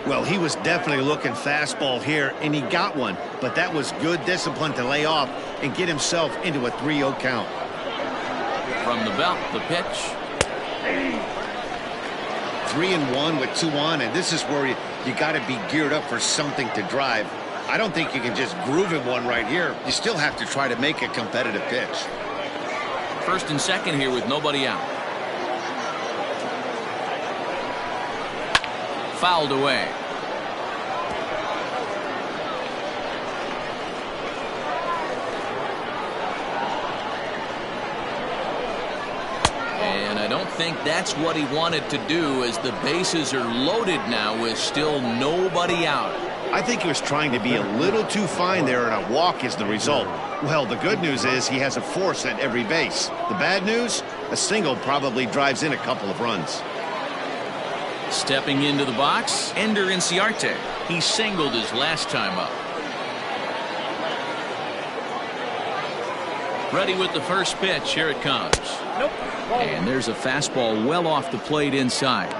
Well, he was definitely looking fastball here, and he got one, but that was good discipline to lay off and get himself into a 3-0 count. From the belt, the pitch. 3-1 with 2 on, and this is where you got to be geared up for something to drive. I don't think you can just groove in one right here. You still have to try to make a competitive pitch. First and second here with nobody out. Fouled away. And I don't think that's what he wanted to do, as the bases are loaded now with still nobody out. I think he was trying to be a little too fine there, and a walk is the result. Well, the good news is he has a force at every base. The bad news? A single probably drives in a couple of runs. Stepping into the box, Ender Inciarte. He singled his last time up. Ready with the first pitch. Here it comes. Nope. And there's a fastball well off the plate inside.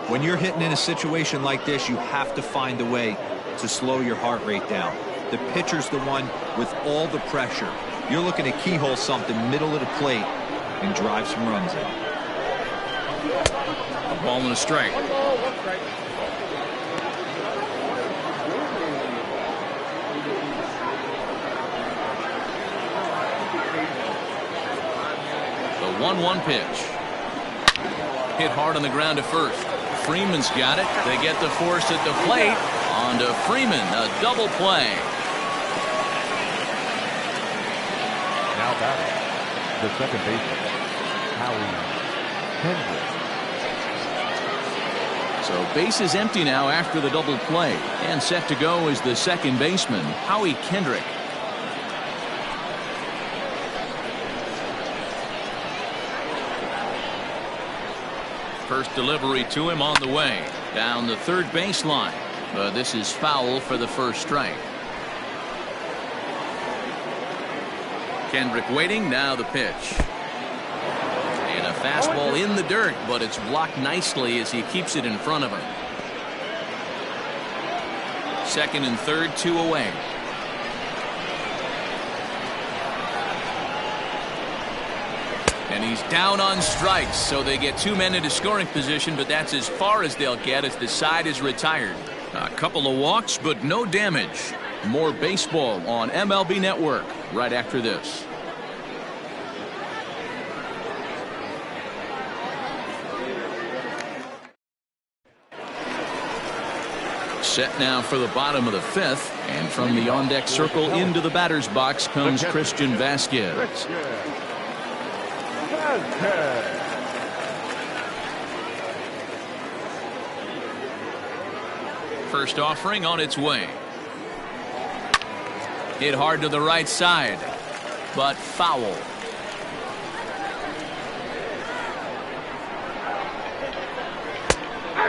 When you're hitting in a situation like this, you have to find a way to slow your heart rate down. The pitcher's the one with all the pressure. You're looking to keyhole something middle of the plate and drive some runs in. A ball and a strike. 1 ball, 1 strike. The 1-1 pitch. Hit hard on the ground to first. Freeman's got it. They get the force at the plate. On to Freeman. A double play. Now batting, the second baseman, Howie Kendrick. So base is empty now after the double play. And set to go is the second baseman, Howie Kendrick. First delivery to him on the way. Down the third baseline. But this is foul for the first strike. Kendrick waiting. Now the pitch. And a fastball in the dirt, but it's blocked nicely as he keeps it in front of him. Second and third, 2 away. And he's down on strikes, so they get 2 men into scoring position, but that's as far as they'll get as the side is retired. A couple of walks, but no damage. More baseball on MLB Network right after this. Set now for the bottom of the 5th, and from the on-deck circle into the batter's box comes Christian Vasquez. First offering on its way. Hit hard to the right side, but foul.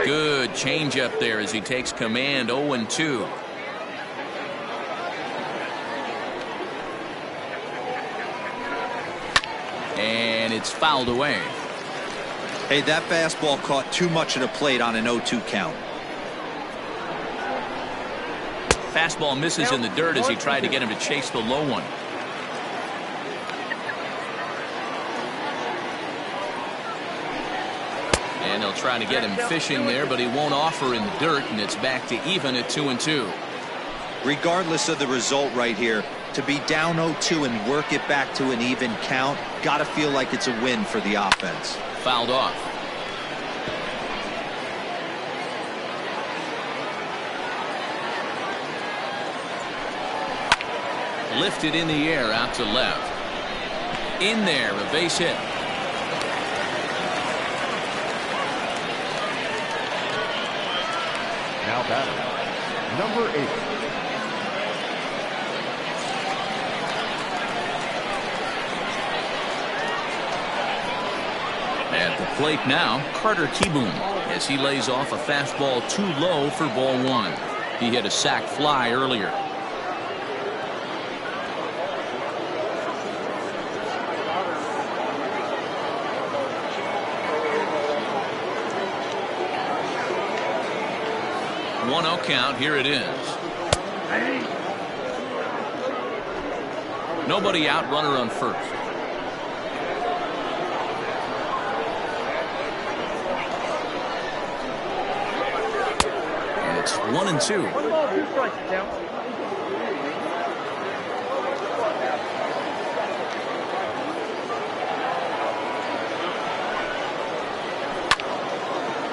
Good changeup there as he takes command. 0-2. And it's fouled away. Hey, that fastball caught too much of the plate on an 0-2 count. Fastball misses in the dirt as he tried to get him to chase the low one. And they'll try to get him fishing there, but he won't offer in the dirt, and it's back to even at 2-2. Regardless of the result right here, to be down 0-2 and work it back to an even count, gotta feel like it's a win for the offense. Fouled off. Lifted in the air out to left. In there, a base hit. Now batting, number 8. At the plate now, Carter Kieboom, as he lays off a fastball too low for ball 1. He hit a sac fly earlier. Count. Here it is. Nobody out, runner on first. And it's 1-2. 1 ball, 2 strikes count.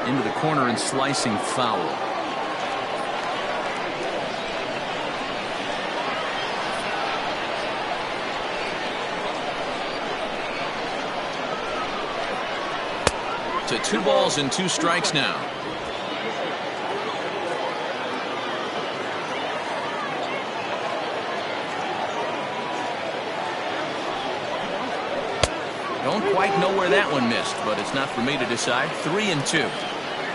Into the corner and slicing foul. To 2 balls and 2 strikes now. Don't quite know where that one missed, but it's not for me to decide. 3-2.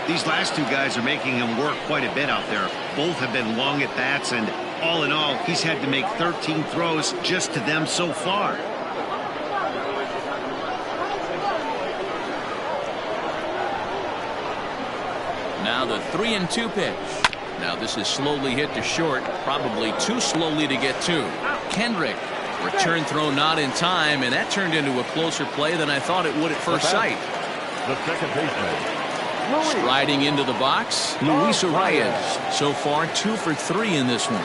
These last two guys are making him work quite a bit out there. Both have been long at bats, and all in all, he's had to make 13 throws just to them so far. Now the 3-2 pitch. Now this is slowly hit to short, probably too slowly to get to. Kendrick. Return throw not in time, and that turned into a closer play than I thought it would at first sight. The second baseman. Striding into the box, Luis Arias. So far 2 for 3 in this one.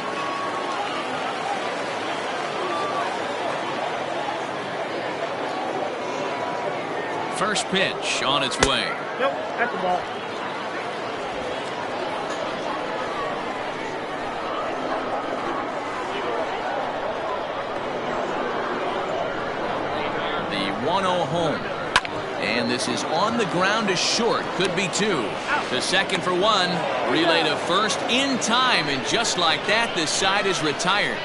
First pitch on its way. Nope, that's the ball. The 1-0 home. And this is on the ground to short. Could be 2. To second for 1. Relay to first in time. And just like that, this side is retired.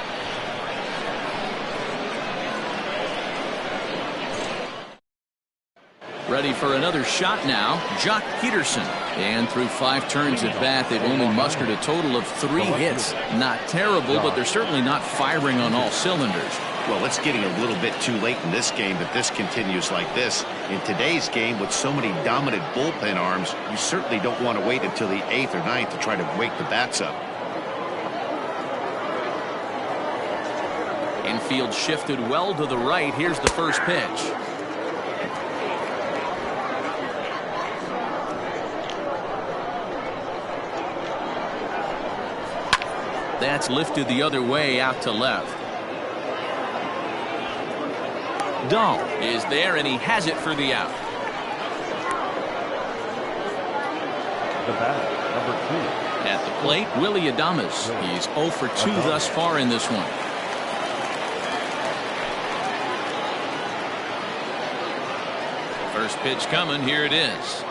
Ready for another shot now, Jock Peterson. And through 5 turns at bat, they've only mustered a total of 3 hits. Not terrible, but they're certainly not firing on all cylinders. Well, it's getting a little bit too late in this game if this continues like this. In today's game, with so many dominant bullpen arms, you certainly don't want to wait until the 8th or 9th to try to wake the bats up. Infield shifted well to the right. Here's the first pitch. That's lifted the other way out to left. Dahl is there, and he has it for the out. The batter, number 2. At the plate, Willie Adames. He's 0 for 2 thus far in this one. First pitch coming. Here it is.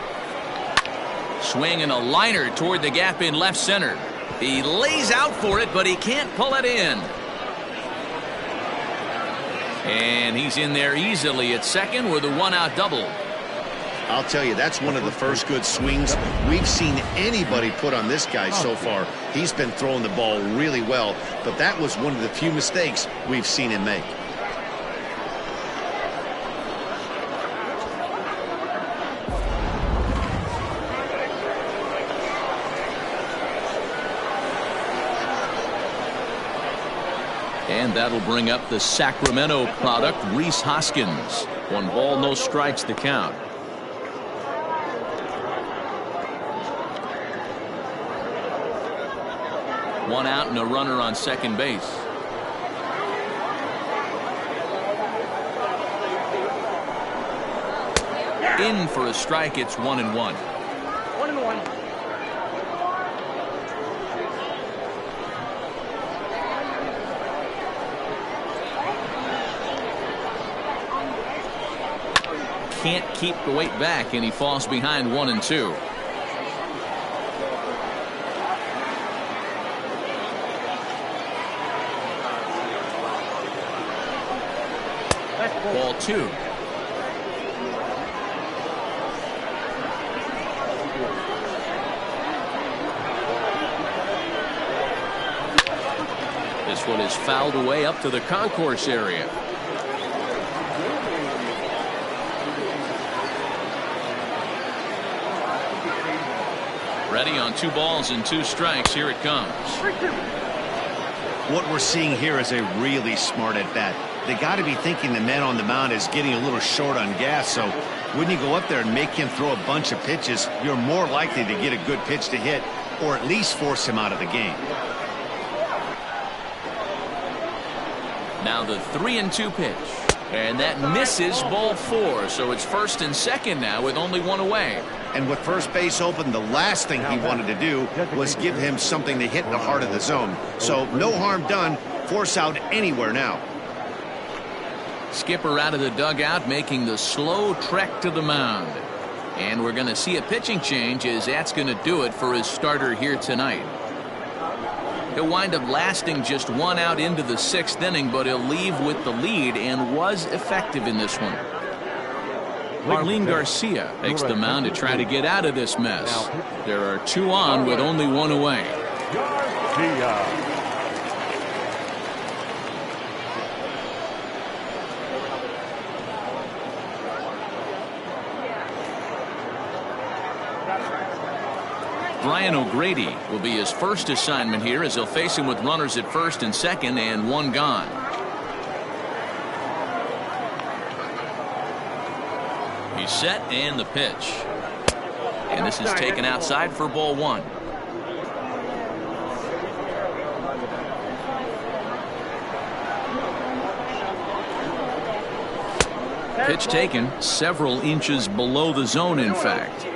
Swinging a liner toward the gap in left center. He lays out for it, but he can't pull it in. And he's in there easily at second with a 1-out double. I'll tell you, that's one of the first good swings we've seen anybody put on this guy so far. He's been throwing the ball really well, but that was one of the few mistakes we've seen him make. And that'll bring up the Sacramento product, Rhys Hoskins. 1 ball, no strikes to count. One out and a runner on second base. In for a strike. It's 1-1. 1-1. Can't keep the weight back, and he falls behind 1-2. Ball 2. This one is fouled away up to the concourse area. Ready on 2 balls and 2 strikes. Here it comes. What we're seeing here is a really smart at bat. They got to be thinking the man on the mound is getting a little short on gas, so when you go up there and make him throw a bunch of pitches, you're more likely to get a good pitch to hit or at least force him out of the game. Now the 3-2 pitch, and that misses, ball 4, so it's first and second now with only 1 away. And with first base open, the last thing he wanted to do was give him something to hit in the heart of the zone. So no harm done. Force out anywhere now. Skipper out of the dugout, making the slow trek to the mound. And we're going to see a pitching change, as that's going to do it for his starter here tonight. He'll wind up lasting just 1 out into the 6th inning, but he'll leave with the lead and was effective in this one. Marlene Garcia takes the mound to try to get out of this mess. There are 2 on with only 1 away. Garcia. Brian O'Grady will be his first assignment here as he'll face him with runners at first and second and 1 gone. He's set and the pitch. And this is taken outside for ball 1. Pitch taken several inches below the zone, in fact.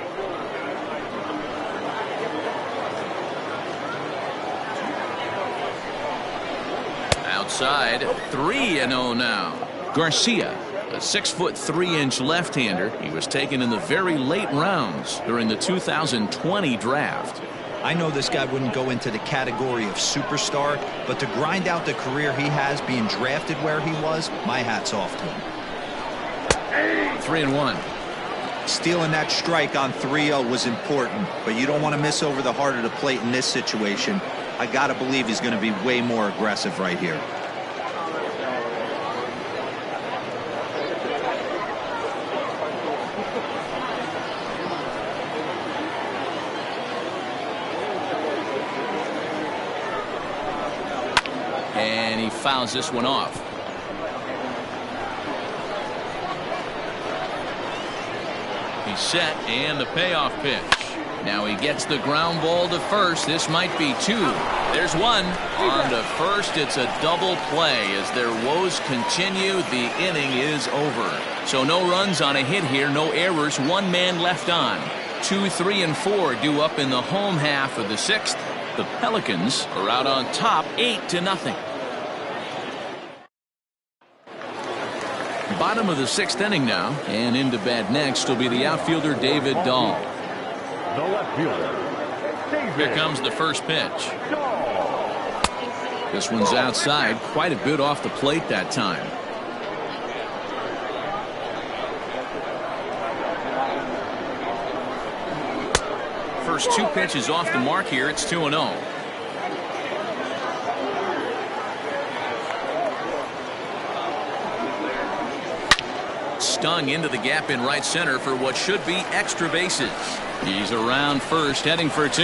Outside, 3-0 now. Garcia, a 6'3" left-hander. He was taken in the very late rounds during the 2020 draft. I know this guy wouldn't go into the category of superstar, but to grind out the career he has being drafted where he was, my hat's off to him. 3-1. Stealing that strike on 3-0 was important, but you don't want to miss over the heart of the plate in this situation. I got to believe he's going to be way more aggressive right here. And he fouls this one off. He's set and the payoff pitch. Now he gets the ground ball to first. This might be 2. There's 1. On to first. It's a double play. As their woes continue, the inning is over. So no runs on a hit here, no errors, 1 man left on. 2, 3, and 4 due up in the home half of the 6th. The Pelicans are out on top 8-0. Bottom of the 6th inning now, and into bat next will be the outfielder David Dahl. The left fielder, David. Here comes the first pitch. This one's outside, quite a bit off the plate that time. First 2 pitches off the mark here. It's 2-0. Stung into the gap in right center for what should be extra bases. He's around first, heading for 2.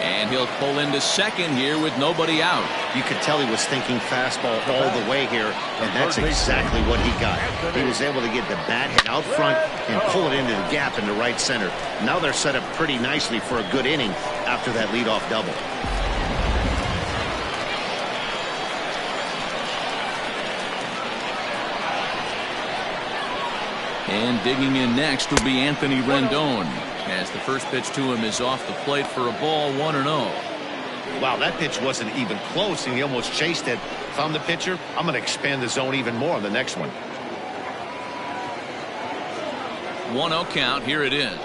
And he'll pull into second here with nobody out. You could tell he was thinking fastball all the way here, and that's exactly what he got. He was able to get the bat hit out front and pull it into the gap in the right center. Now they're set up pretty nicely for a good inning after that leadoff double. And digging in next will be Anthony Rendon, as the first pitch to him is off the plate for a ball, 1-0. Wow, that pitch wasn't even close, and he almost chased it. If I'm the pitcher, I'm going to expand the zone even more on the next one. 1-0 count. Here it is.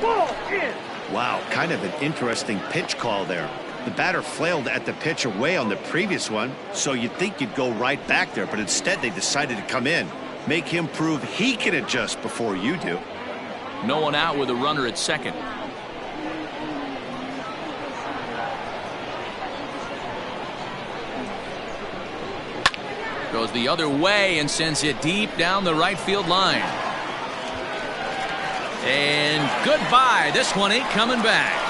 Ball in. Wow, kind of an interesting pitch call there. The batter flailed at the pitch away on the previous one, so you'd think you'd go right back there, but instead they decided to come in. Make him prove he can adjust before you do. No one out with a runner at second. Goes the other way and sends it deep down the right field line. And goodbye. This one ain't coming back.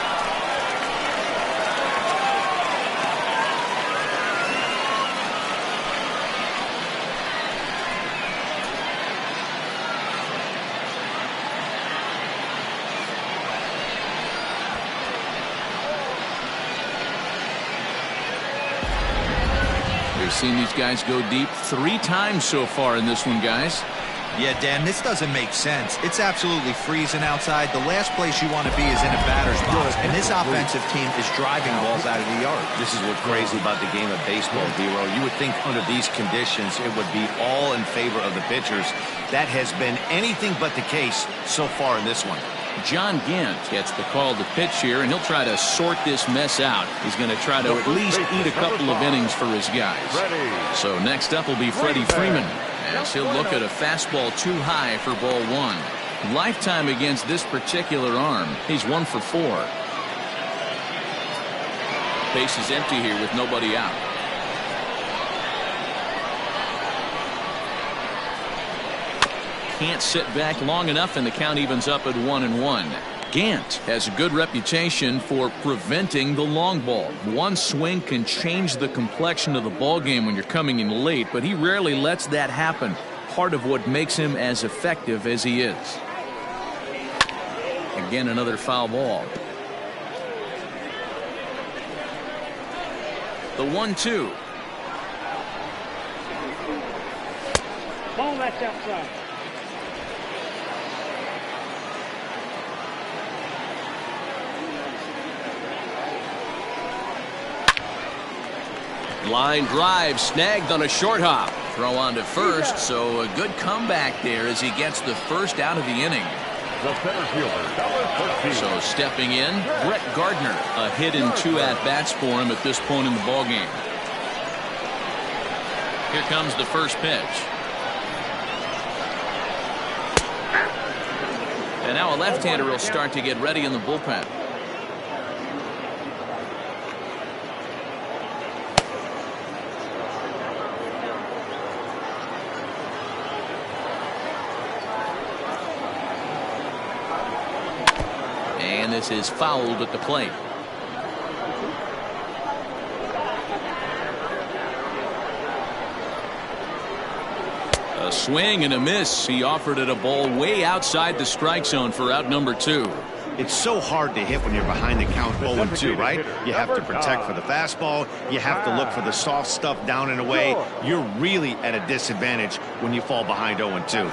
Seen these guys go deep 3 times so far in this one, guys. Yeah, Dan, this doesn't make sense. It's absolutely freezing outside. The last place you want to be is in a batter's box, and this offensive team is driving balls out of the yard. This is what's crazy about the game of baseball, Vero. You would think under these conditions it would be all in favor of the pitchers. That has been anything but the case so far in this one. John Gant gets the call to pitch here, and he'll try to sort this mess out. He's going to try to at least eat a couple of innings for his guys. So next up will be Freddie Freeman, Yes, he'll look at a fastball too high for ball one. Lifetime against this particular arm, he's 1 for 4. Base is empty here with nobody out. Can't sit back long enough, and the count evens up at 1-1. Gant has a good reputation for preventing the long ball. One swing can change the complexion of the ball game when you're coming in late, but he rarely lets that happen. Part of what makes him as effective as he is. Again, another foul ball. The 1-2. Ball that's outside. Line drive snagged on a short hop. Throw on to first, so a good comeback there as he gets the first out of the inning. The center fielder, number 13. So stepping in, Brett Gardner. A hit in 2 at-bats for him at this point in the ballgame. Here comes the first pitch. And now a left-hander will start to get ready in the bullpen. And this is fouled at the plate. A swing and a miss. He offered it a ball way outside the strike zone for out number 2. It's so hard to hit when you're behind the count 0-2, right? You have to protect for the fastball. You have to look for the soft stuff down and away. You're really at a disadvantage when you fall behind 0-2.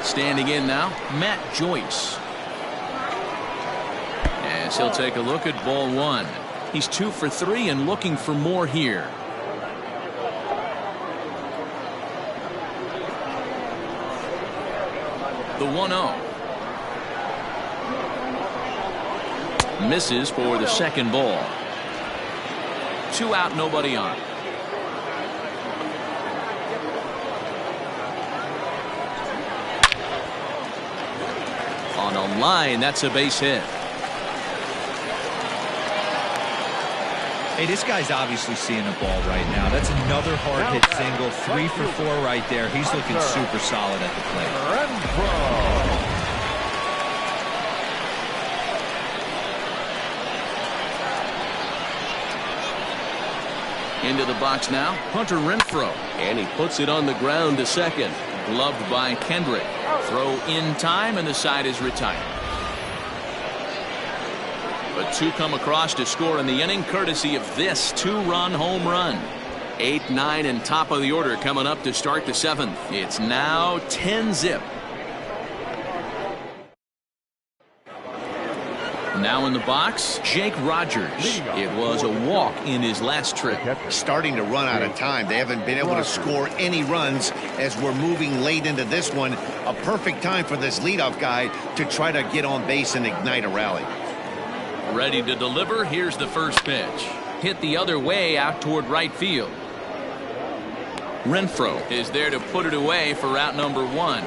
Standing in now, Matt Joyce. As he'll take a look at ball 1. He's 2 for 3 and looking for more here. The 1-0. Misses for the second ball. 2 out, nobody on. On a line, that's a base hit. Hey, this guy's obviously seeing the ball right now. That's another hard hit single. 3 for 4 right there. He's looking super solid at the plate. Into the box now, Hunter Renfroe. And he puts it on the ground to second. Gloved by Kendrick. Throw in time, and the side is retired. But 2 come across to score in the inning, courtesy of this 2-run home run. 8, 9, and top of the order coming up to start the 7th. It's now 10-zip. Now in the box, Jake Rogers. It was a walk in his last trip. Starting to run out of time. They haven't been able to score any runs as we're moving late into this one. A perfect time for this leadoff guy to try to get on base and ignite a rally. Ready to deliver. Here's the first pitch. Hit the other way out toward right field. Renfroe is there to put it away for out number 1.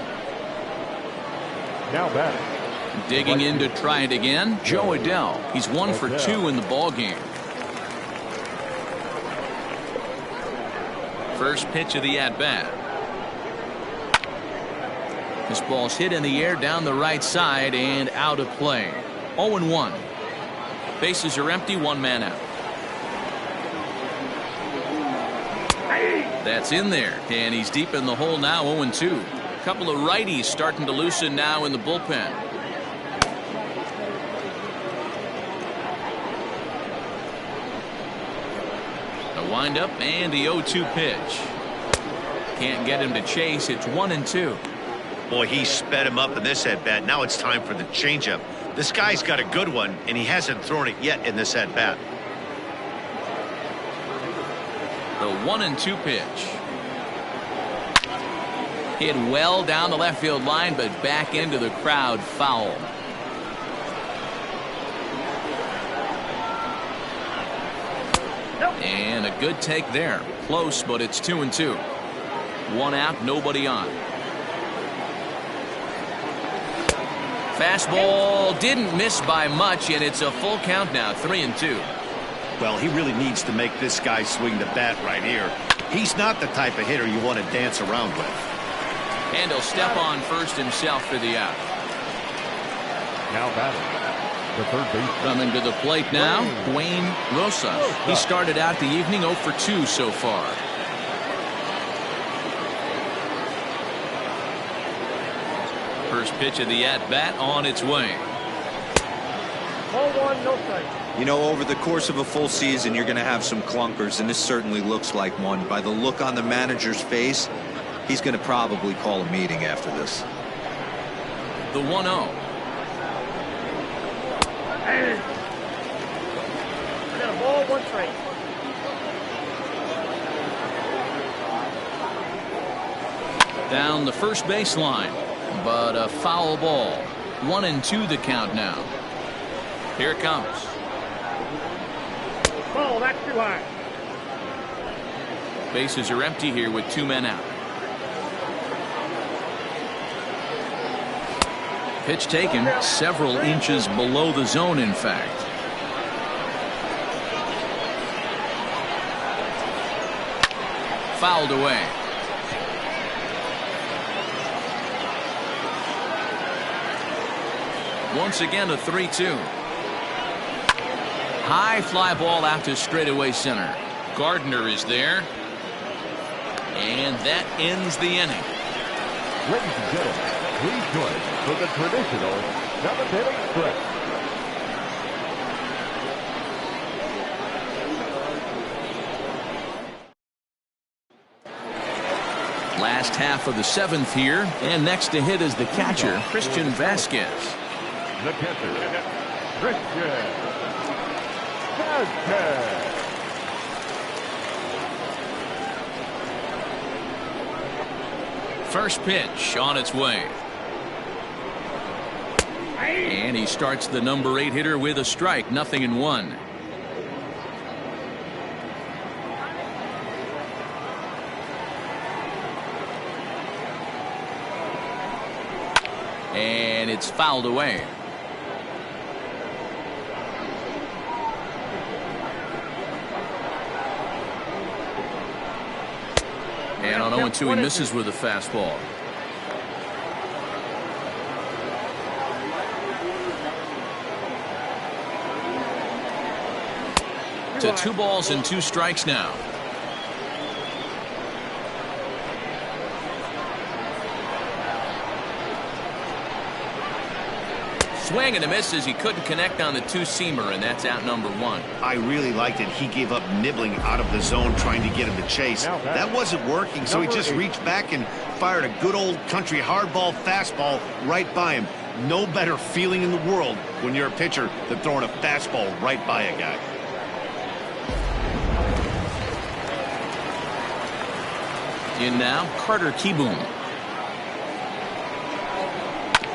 Now batting. Digging in to try it again, Joe Adell. He's 1 for 2 in the ball game. First pitch of the at-bat. This ball's hit in the air down the right side and out of play. 0-1. Bases are empty, 1 man out. That's in there, and he's deep in the hole now. 0-2. A couple of righties starting to loosen now in the bullpen. The windup and the 0-2 pitch. Can't get him to chase. It's 1-2. Boy, he sped him up in this at-bat. Now it's time for the changeup. This guy's got a good one, and he hasn't thrown it yet in this at-bat. The 1-2 pitch. Hit well down the left field line, but back into the crowd, foul. And a good take there. Close, but it's 2-2. One out, nobody on. Fastball didn't miss by much, and it's a full count now, 3-2. Well, he really needs to make this guy swing the bat right here. He's not the type of hitter you want to dance around with. And he'll step on first himself for the out. Now batting, the third base. Coming to the plate now, Dwayne Rosas. He started out the evening 0 for 2 so far. First pitch of the at-bat on its way. Ball one, no strike. You know, over the course of a full season, you're going to have some clunkers, and this certainly looks like one. By the look on the manager's face, he's going to probably call a meeting after this. The 1-0. I got a ball, one strike. Down the first baseline, but a foul ball. 1-2 the count now. Here it comes. Ball, that's too high. Bases are empty here with 2 men out. Pitch taken several inches below the zone, in fact. Fouled away. Once again, a 3-2. High fly ball out to straightaway center. Gardner is there. And that ends the inning. Ladies and gentlemen, please join us for the traditional 7th-inning stretch. Last half of the 7th here, and next to hit is the catcher, Christian Vasquez. The catcher, Christian Vasquez. First pitch on its way. And he starts the number 8 hitter with a strike, 0-1. And it's fouled away. And on 0-2 he misses with a fastball. To 2 balls and 2 strikes now. Swing and a miss as he couldn't connect on the 2-seamer, and that's out number 1. I really liked it. He gave up nibbling out of the zone trying to get him to chase. That wasn't working, so he just reached back and fired a good old country hardball fastball right by him. No better feeling in the world when you're a pitcher than throwing a fastball right by a guy. In now, Carter Kieboom.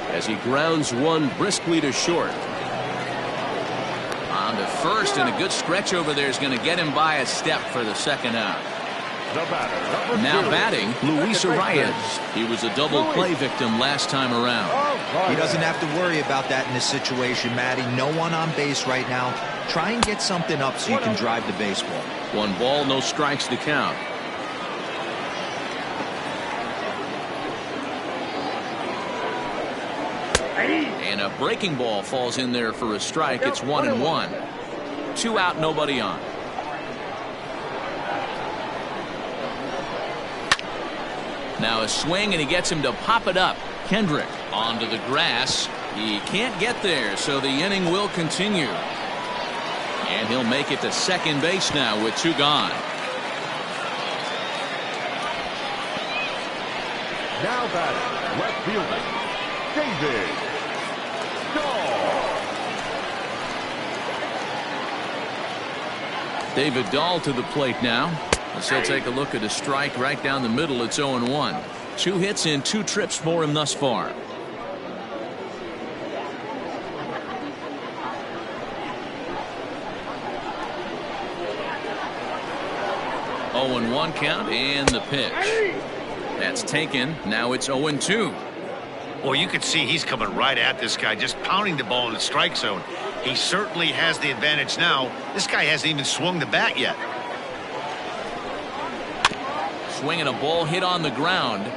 As he grounds one briskly to short. On to first, and a good stretch over there is going to get him by a step for the second out. Now batting, Luis Arias. He was a double play victim last time around. He doesn't have to worry about that in this situation, Matty. No one on base right now. Try and get something up so you can drive the baseball. 1 ball, no strikes to count. And a breaking ball falls in there for a strike. It's 1-1. 2 out, nobody on. Now a swing, and he gets him to pop it up. Kendrick onto the grass. He can't get there, so the inning will continue. And he'll make it to second base now with 2 gone. Now batting, left fielder, David. David Dahl to the plate now. As he'll take a look at a strike right down the middle. It's 0-1. 2 hits and 2 trips for him thus far. 0-1 count and the pitch. That's taken. Now it's 0-2. Well, you can see he's coming right at this guy, just pounding the ball in the strike zone. He certainly has the advantage now. This guy hasn't even swung the bat yet. Swinging a ball hit on the ground.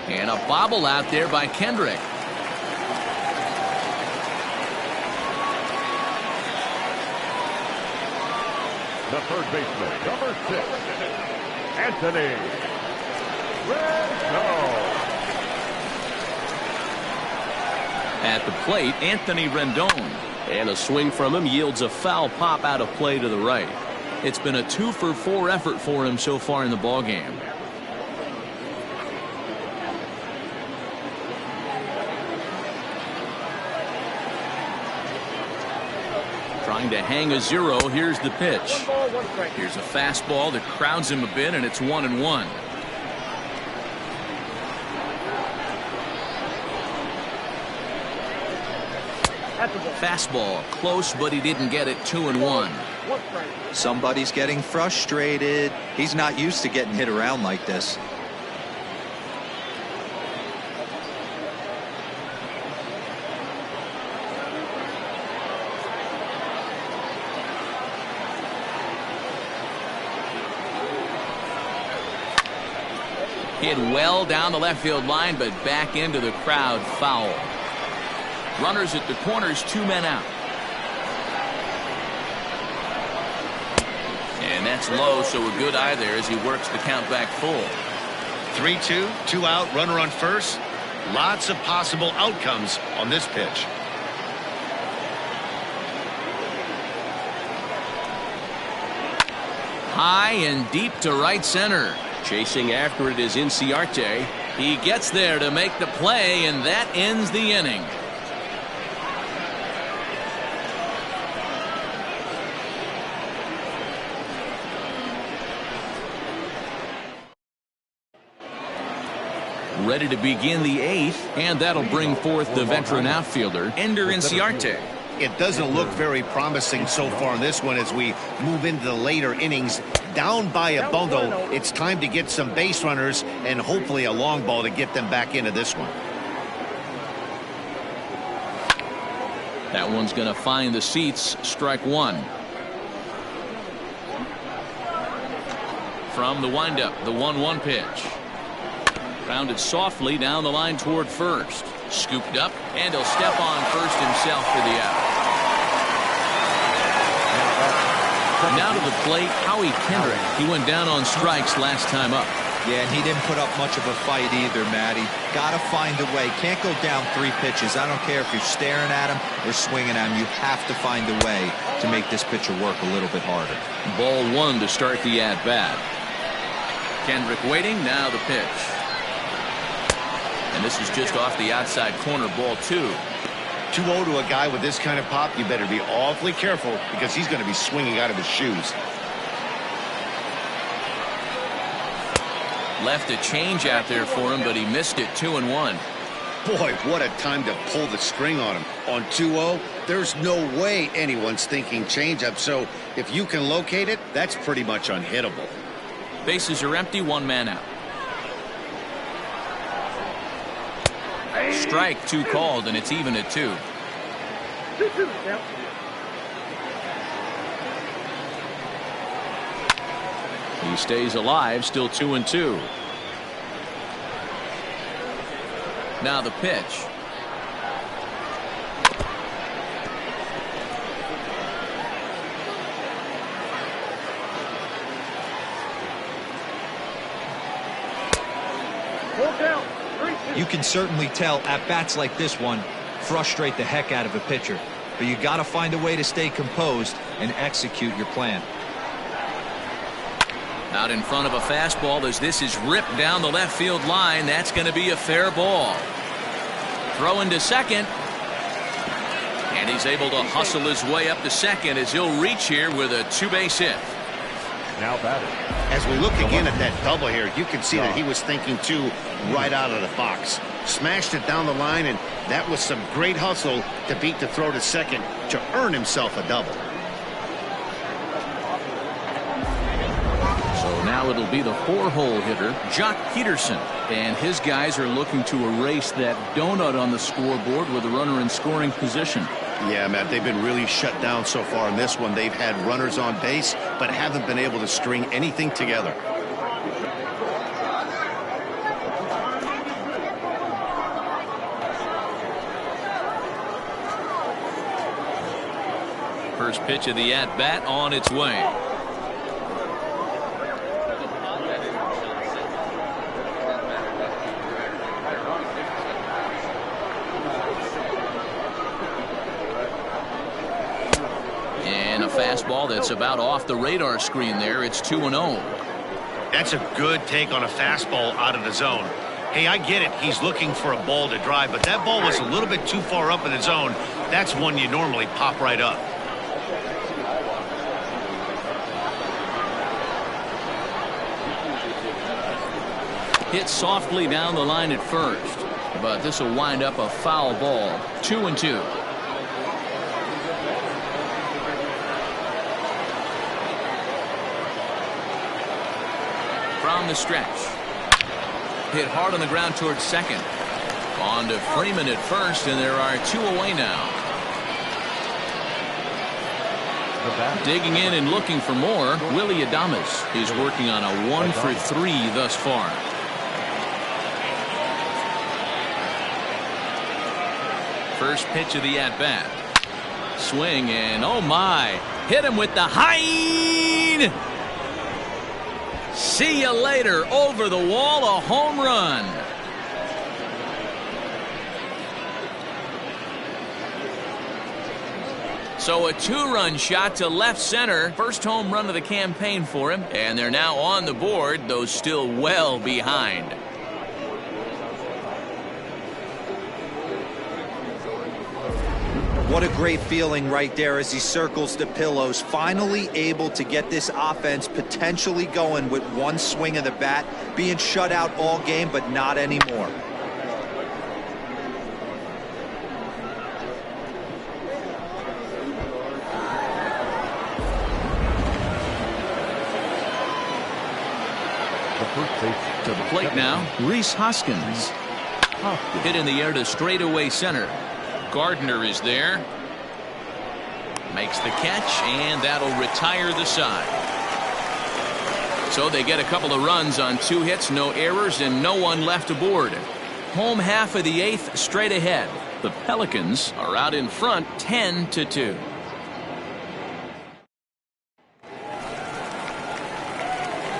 And a bobble out there by Kendrick. The third baseman, number 6, Anthony Rendon. At the plate, Anthony Rendon. And a swing from him yields a foul pop out of play to the right. It's been a 2-for-4 effort for him so far in the ballgame. Trying to hang a 0. Here's the pitch. 1 ball, 1 strike. Here's a fastball that crowds him a bit, and it's 1-1. That's a ball. Fastball close, but he didn't get it. 2-1. 1 strike. Somebody's getting frustrated. He's not used to getting hit around like this. Hit well down the left field line, but back into the crowd. Foul. Runners at the corners, 2 men out. And that's low, so a good eye there as he works the count back full. 3-2, 2 out, runner on first. Lots of possible outcomes on this pitch. High and deep to right center. Chasing after it is Inciarte. He gets there to make the play, and that ends the inning. Ready to begin the 8th, and that'll bring forth the veteran outfielder, Ender Inciarte. It doesn't look very promising so far in this one as we move into the later innings. Down by a bundle, it's time to get some base runners and hopefully a long ball to get them back into this one. That one's going to find the seats. Strike 1. From the windup, the 1-1 pitch. Grounded softly down the line toward first. Scooped up, and he'll step on first himself for the out. Now to the plate, Howie Kendrick. He went down on strikes last time up. Yeah, and he didn't put up much of a fight either, Matty. Got to find a way. Can't go down 3 pitches. I don't care if you're staring at him or swinging at him. You have to find a way to make this pitcher work a little bit harder. Ball 1 to start the at-bat. Kendrick waiting, now the pitch. And this is just off the outside corner, ball 2. 2-0 to a guy with this kind of pop, you better be awfully careful because he's going to be swinging out of his shoes. Left a change out there for him, but he missed it. 2-1. Boy, what a time to pull the string on him. On 2-0, there's no way anyone's thinking changeup, so if you can locate it, that's pretty much unhittable. Bases are empty, 1 man out. Strike 2 called, and it's even at 2. 2-2 now. He stays alive, still 2-2. Now the pitch. Full count. 3-2. You can certainly tell at bats like this one frustrate the heck out of a pitcher, but you got to find a way to stay composed and execute your plan. Out in front of a fastball as this is ripped down the left field line. That's going to be a fair ball. Throwing to second. And he's able to hustle his way up to second as he'll reach here with a 2-base hit. Now batting. As we look again at that double here, you can see that he was thinking too right out of the box. Smashed it down the line, and that was some great hustle to beat the throw to second to earn himself a double. So now it'll be the 4-hole hitter, Jock Peterson. And his guys are looking to erase that donut on the scoreboard with a runner in scoring position. Yeah, Matt, they've been really shut down so far in this one. They've had runners on base, but haven't been able to string anything together. First pitch of the at-bat on its way. And a fastball that's about off the radar screen there. It's 2-0. That's a good take on a fastball out of the zone. Hey, I get it. He's looking for a ball to drive, but that ball was a little bit too far up in the zone. That's one you normally pop right up. Hit softly down the line at first, but this will wind up a foul ball. 2-2. From the stretch. Hit hard on the ground towards second. On to Freeman at first, and there are 2 away now. Digging in and looking for more, Willie Adames is working on a 1-for-3 thus far. First pitch of the at-bat. Swing and oh my. Hit him with the high. See you later. Over the wall, a home run. So a 2-run shot to left center. First home run of the campaign for him. And they're now on the board, though still well behind. What a great feeling right there as he circles the pillows. Finally able to get this offense potentially going with one swing of the bat. Being shut out all game, but not anymore. To the plate now, Rhys Hoskins. Hit in the air to straightaway center. Gardner is there. Makes the catch, and that'll retire the side. So they get a couple of runs on 2 hits, no errors, and no one left aboard. Home half of the 8th straight ahead. The Pelicans are out in front 10-2.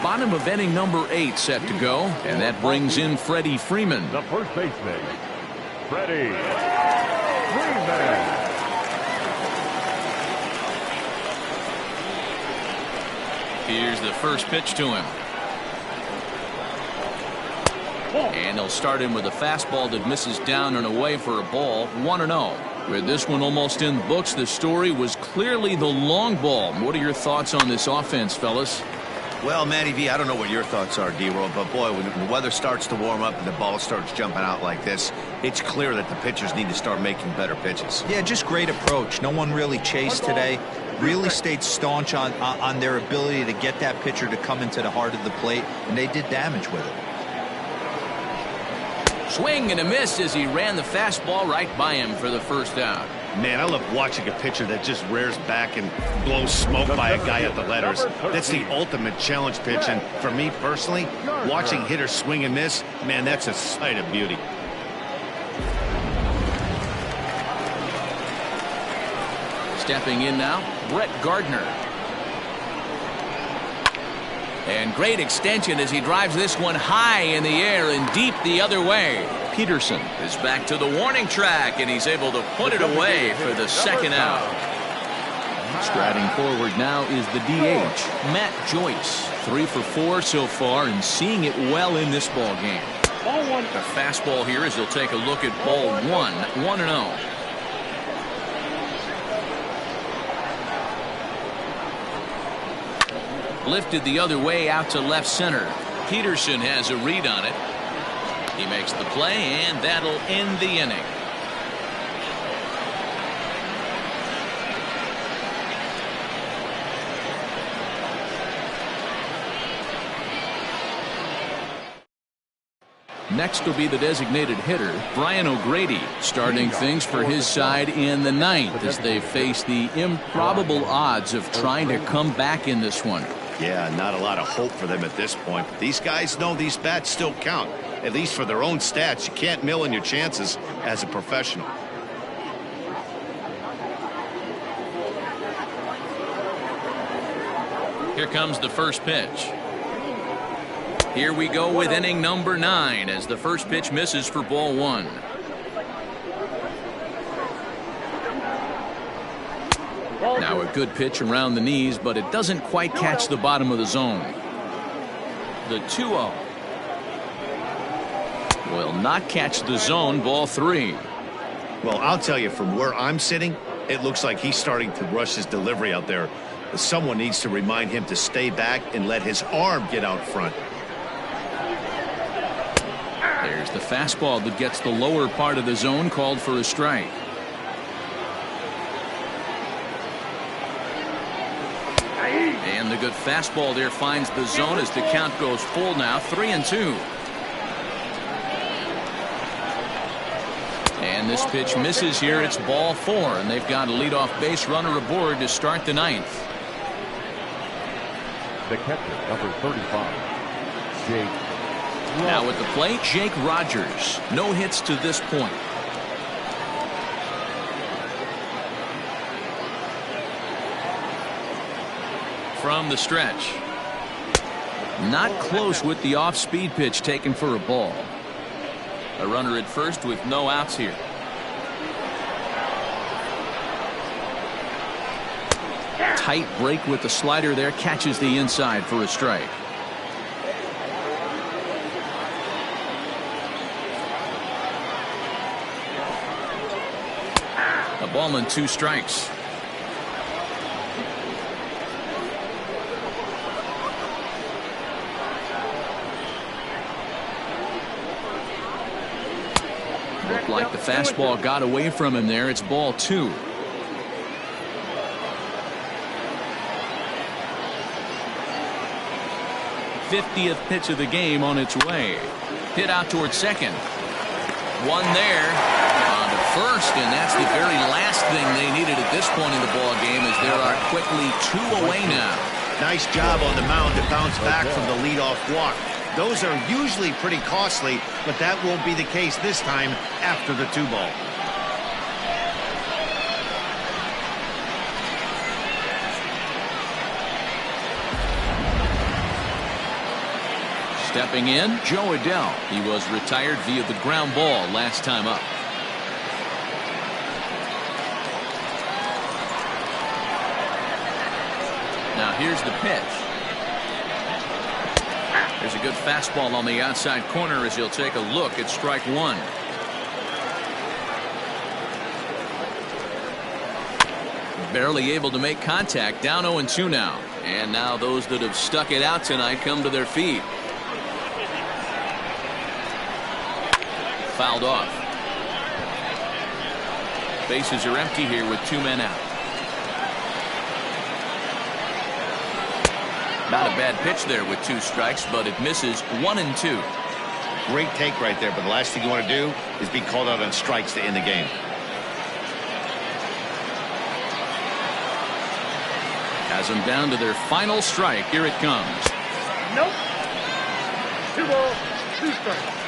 Bottom of inning number 8 set to go, and that brings in Freddie Freeman. The first baseman, Freddie Freeman. Here's the first pitch to him. And they'll start him with a fastball that misses down and away for a ball. 1-0. With this one almost in the books, the story was clearly the long ball. What are your thoughts on this offense, fellas? Well, Matty V, I don't know what your thoughts are, D-Roll, but boy, when the weather starts to warm up and the ball starts jumping out like this, it's clear that the pitchers need to start making better pitches. Yeah, just great approach. No one really chased today. Really stayed staunch on their ability to get that pitcher to come into the heart of the plate, and they did damage with it. Swing and a miss as he ran the fastball right by him for the first out. Man, I love watching a pitcher that just rears back and blows smoke by a guy at the letters. That's the ultimate challenge pitch, and for me personally, watching hitters swing and miss, man, that's a sight of beauty. Stepping in now, Brett Gardner. And great extension as he drives this one high in the air and deep the other way. Peterson is back to the warning track, and he's able to put it away for the second out. Striding forward now is the DH, Matt Joyce. 3 for 4 so far and seeing it well in this ball game. The fastball here as he'll take a look at ball 1, 1-0. Lifted the other way out to left center. Peterson has a read on it. He makes the play, and that'll end the inning. Next will be the designated hitter, Brian O'Grady, starting things for his side in the 9th as they face the improbable odds of trying to come back in this one. Yeah, not a lot of hope for them at this point. But these guys know these bats still count, at least for their own stats. You can't mill in your chances as a professional. Here comes the first pitch. Here we go with inning number 9 as the first pitch misses for ball 1. Now a good pitch around the knees, but it doesn't quite catch the bottom of the zone. The 2-0 will not catch the zone. Ball 3. Well, I'll tell you, from where I'm sitting, it looks like he's starting to rush his delivery out there. Someone needs to remind him to stay back and let his arm get out front. There's the fastball that gets the lower part of the zone, called for a strike. And the good fastball there finds the zone as the count goes full now, 3-2. And this pitch misses here. It's ball 4, and they've got a leadoff base runner aboard to start the 9th. The catcher, number 35, Jake. Now at the plate, Jake Rogers. No hits to this point. From the stretch. Not close with the off-speed pitch taken for a ball. A runner at first with no outs here. Tight break with the slider there, catches the inside for a strike. A ball and 2 strikes. Looked like the fastball got away from him there. It's ball 2. '50th pitch of the game on its way. Hit out towards second. One there. On to first, and that's the very last thing they needed at this point in the ball game, as there are quickly 2 away now. Nice job on the mound to bounce back from the leadoff walk. Those are usually pretty costly, but that won't be the case this time after the 2-ball. Stepping in, Joe Adell. He was retired via the ground ball last time up. Now here's the pitch. There's a good fastball on the outside corner as he'll take a look at strike 1. Barely able to make contact. Down 0-2 now. And now those that have stuck it out tonight come to their feet. Fouled off. Bases are empty here with 2 men out. Not a bad pitch there with 2 strikes, but it misses. 1-2. Great take right there, but the last thing you want to do is be called out on strikes to end the game. Has them down to their final strike. Here it comes. Nope. 2 balls, 2 strikes.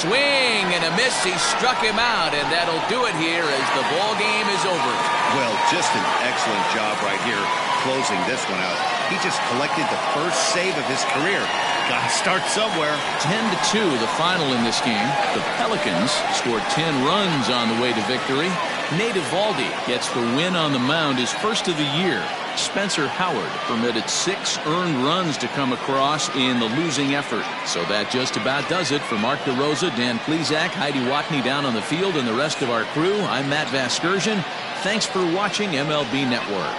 Swing and a miss. He struck him out, and that'll do it here as the ball game is over. Well, just an excellent job right here closing this one out. He just collected the first save of his career. Got to start somewhere. 10-2 the final in this game. The Pelicans scored 10 runs on the way to victory. Nate Eovaldi gets the win on the mound, his first of the year. Spencer Howard permitted 6 earned runs to come across in the losing effort. So that just about does it. For Mark DeRosa, Dan Plesac, Heidi Watney down on the field, and the rest of our crew, I'm Matt Vasgersian. Thanks for watching MLB Network.